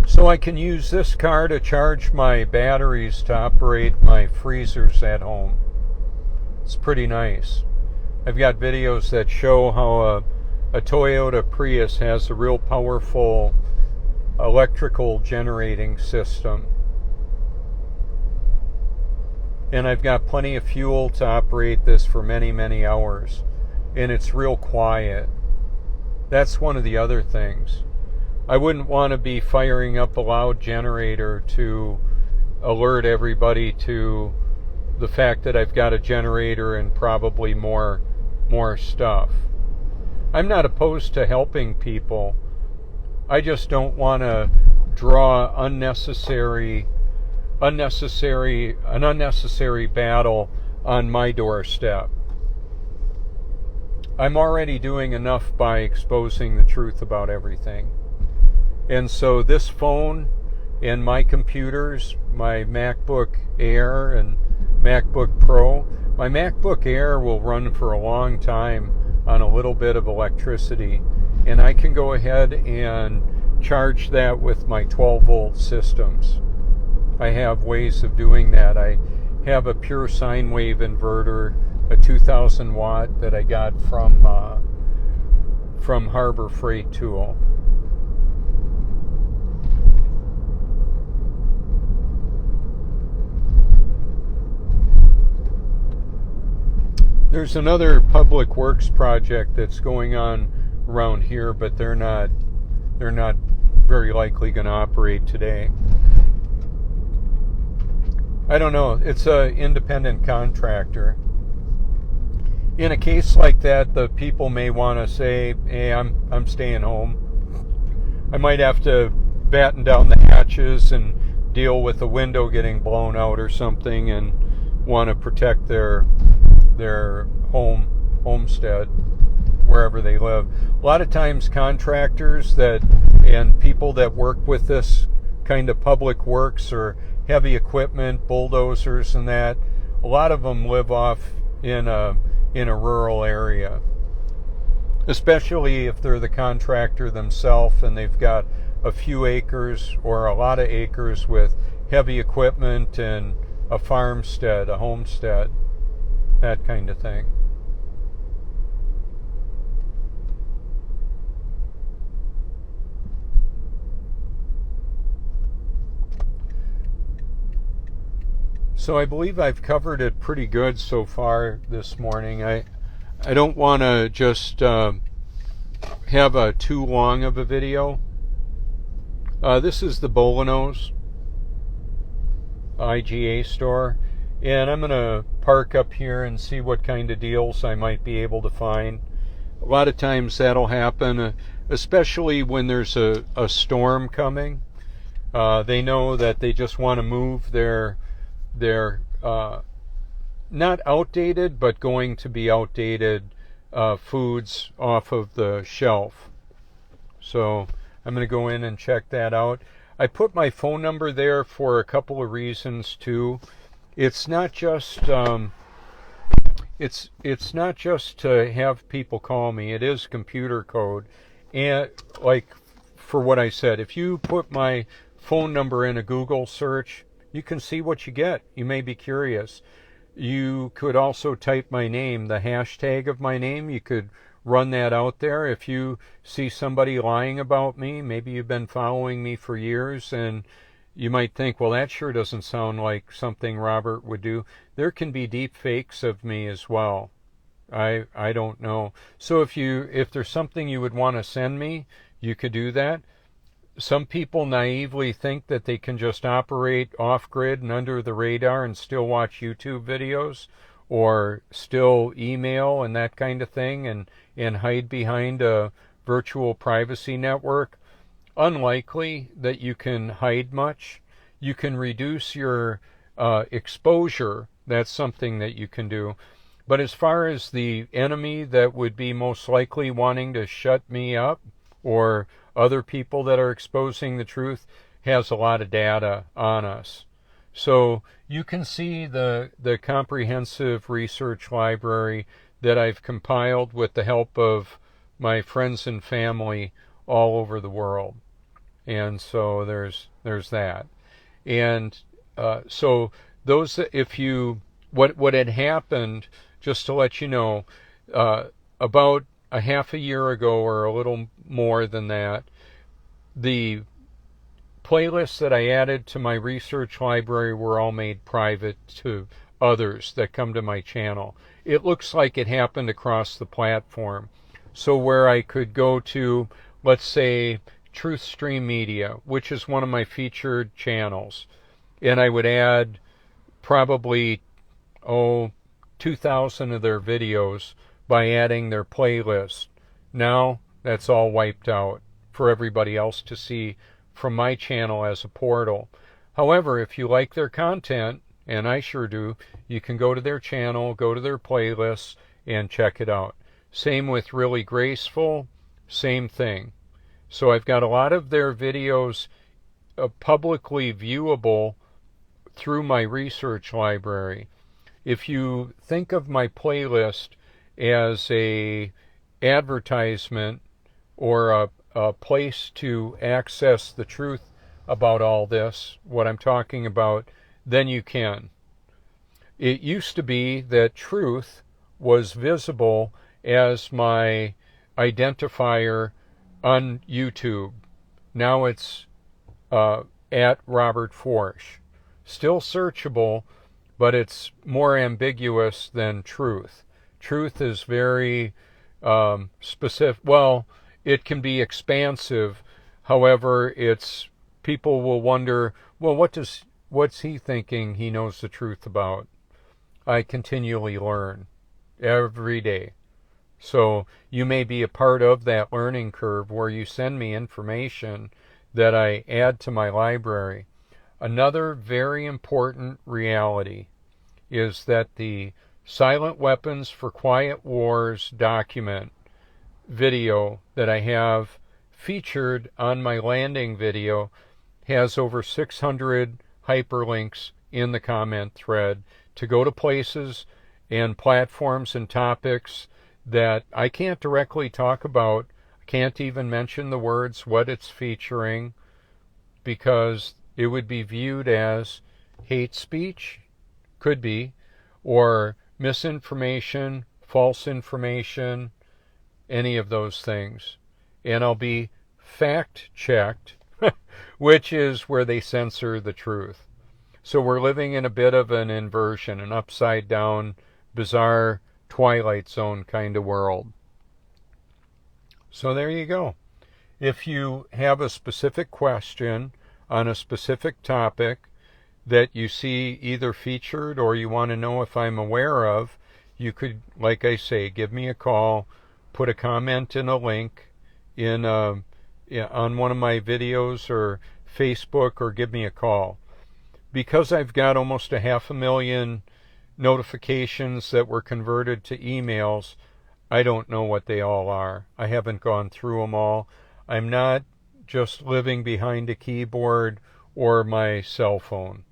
So I can use this car to charge my batteries to operate my freezers at home. It's pretty nice. I've got videos that show how a Toyota Prius has a real powerful electrical generating system. And I've got plenty of fuel to operate this for many, many hours. And it's real quiet. That's one of the other things. I wouldn't want to be firing up a loud generator to alert everybody to the fact that I've got a generator and probably more stuff. I'm not opposed to helping people. I just don't want to draw an unnecessary battle on my doorstep. I'm already doing enough by exposing the truth about everything. And so this phone and my computers, my MacBook Air and MacBook Pro, my MacBook Air will run for a long time on a little bit of electricity, and I can go ahead and charge that with my 12-volt systems. I have ways of doing that. I have a pure sine wave inverter, a 2000 watt that I got from Harbor Freight Tool. There's another public works project that's going on around here, but they're not very likely going to operate today. I don't know. It's an independent contractor. In a case like that, the people may want to say, "Hey, I'm staying home." I might have to batten down the hatches and deal with a window getting blown out or something, and want to protect their homestead wherever they live. A lot of times contractors and people that work with this kind of public works or heavy equipment, bulldozers and that, a lot of them live off in a rural area, especially if they're the contractor themselves and they've got a few acres or a lot of acres with heavy equipment and a farmstead, a homestead, that kind of thing. So I believe I've covered it pretty good so far this morning. I don't want to just have a too long of a video. This is the Bolanos IGA store, and I'm going to park up here and see what kind of deals I might be able to find. A lot of times that'll happen, especially when there's a storm coming. They know that they just want to move their not outdated, but going to be outdated foods off of the shelf. So I'm going to go in and check that out. I put my phone number there for a couple of reasons too. It's not just it's not just to have people call me. It is computer code, and like for what I said, if you put my phone number in a Google search, you can see what you get. You may be curious. You could also type my name, the hashtag of my name. You could run that out there. If you see somebody lying about me, maybe you've been following me for years and you might think, well, that sure doesn't sound like something Robert would do. There can be deep fakes of me as well. I don't know. So if there's something you would want to send me, you could do that. Some people naively think that they can just operate off-grid and under the radar and still watch YouTube videos or still email and that kind of thing and hide behind a virtual privacy network. Unlikely that you can hide much. You can reduce your exposure. That's something that you can do. But as far as the enemy that would be most likely wanting to shut me up, or other people that are exposing the truth, has a lot of data on us. So you can see the comprehensive research library that I've compiled with the help of my friends and family all over the world. And so there's that. And so those, what had happened, just to let you know, about a half a year ago or a little more than that, the playlists that I added to my research library were all made private to others that come to my channel. It looks like it happened across the platform. So where I could go to, let's say, TruthStream Media, which is one of my featured channels, and I would add probably 2,000 of their videos by adding their playlist. Now that's all wiped out for everybody else to see from my channel as a portal. However, if you like their content, and I sure do, you can go to their channel, go to their playlists, and check it out. Same with Really Graceful, same thing. So I've got a lot of their videos publicly viewable through my research library. If you think of my playlist as a advertisement or a place to access the truth about all this, what I'm talking about, then you can. It used to be that truth was visible as my identifier on YouTube. Now it's at Robert Forsch. Still searchable, but it's more ambiguous than truth. Truth is very specific. Well, it can be expansive. However, people will wonder, well, what's he thinking he knows the truth about? I continually learn every day. So you may be a part of that learning curve where you send me information that I add to my library. Another very important reality is that the Silent Weapons for Quiet Wars document video that I have featured on my landing video has over 600 hyperlinks in the comment thread to go to places and platforms and topics that I can't directly talk about. I can't even mention the words, what it's featuring, because it would be viewed as hate speech, could be, or misinformation, false information, any of those things. And I'll be fact-checked, which is where they censor the truth. So we're living in a bit of an inversion, an upside-down, bizarre Twilight Zone kind of world. So there you go. If you have a specific question on a specific topic that you see either featured or you want to know if I'm aware of, you could, like I say, give me a call, put a comment in a link on one of my videos or Facebook, or give me a call. Because I've got almost 500,000 notifications that were converted to emails, I don't know what they all are. I haven't gone through them all. I'm not just living behind a keyboard or my cell phone.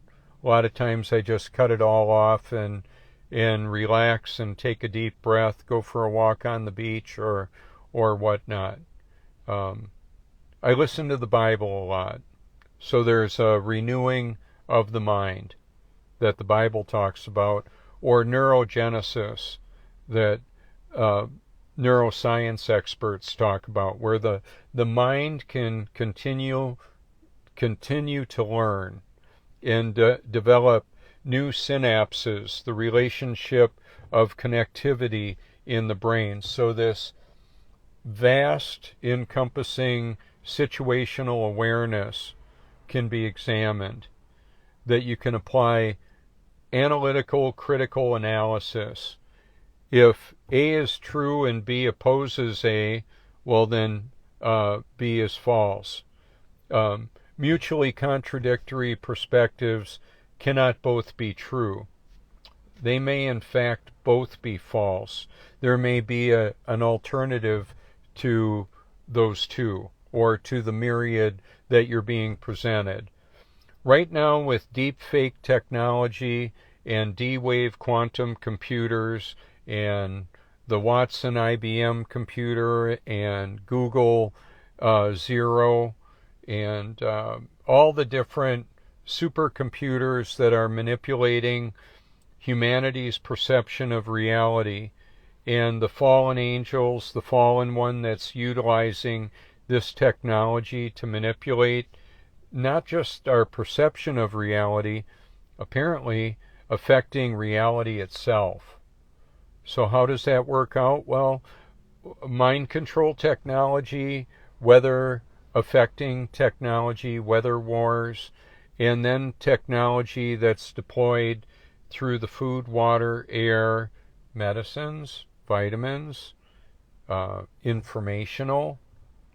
A lot of times I just cut it all off and relax and take a deep breath, go for a walk on the beach or whatnot. I listen to the Bible a lot. So there's a renewing of the mind that the Bible talks about, or neurogenesis that neuroscience experts talk about, where the mind can continue to learn and develop new synapses, the relationship of connectivity in the brain. So this vast, encompassing situational awareness can be examined, that you can apply analytical, critical analysis. If A is true and B opposes A, well then B is false. Mutually contradictory perspectives cannot both be true. They may in fact both be false. There may be an alternative to those two, or to the myriad that you're being presented. Right now, with deep fake technology and D-Wave quantum computers and the Watson IBM computer and Google Zero and all the different supercomputers that are manipulating humanity's perception of reality, and the fallen angels, the fallen one that's utilizing this technology to manipulate not just our perception of reality, apparently affecting reality itself. So how does that work out? Well, mind control technology, weather affecting technology, weather wars, and then technology that's deployed through the food, water, air, medicines, vitamins, informational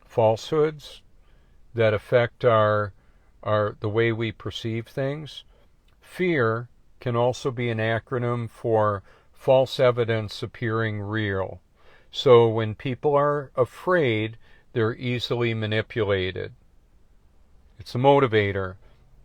falsehoods that affect the way we perceive things. Fear can also be an acronym for false evidence appearing real. So when people are afraid, they're easily manipulated. It's a motivator.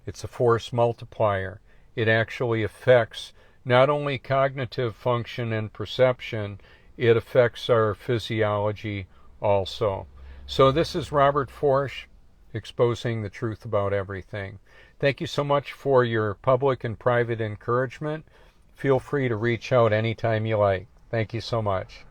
It's a force multiplier. It actually affects not only cognitive function and perception, it affects our physiology also. So this is Robert Forsch, exposing the truth about everything. Thank you so much for your public and private encouragement. Feel free to reach out anytime you like. Thank you so much.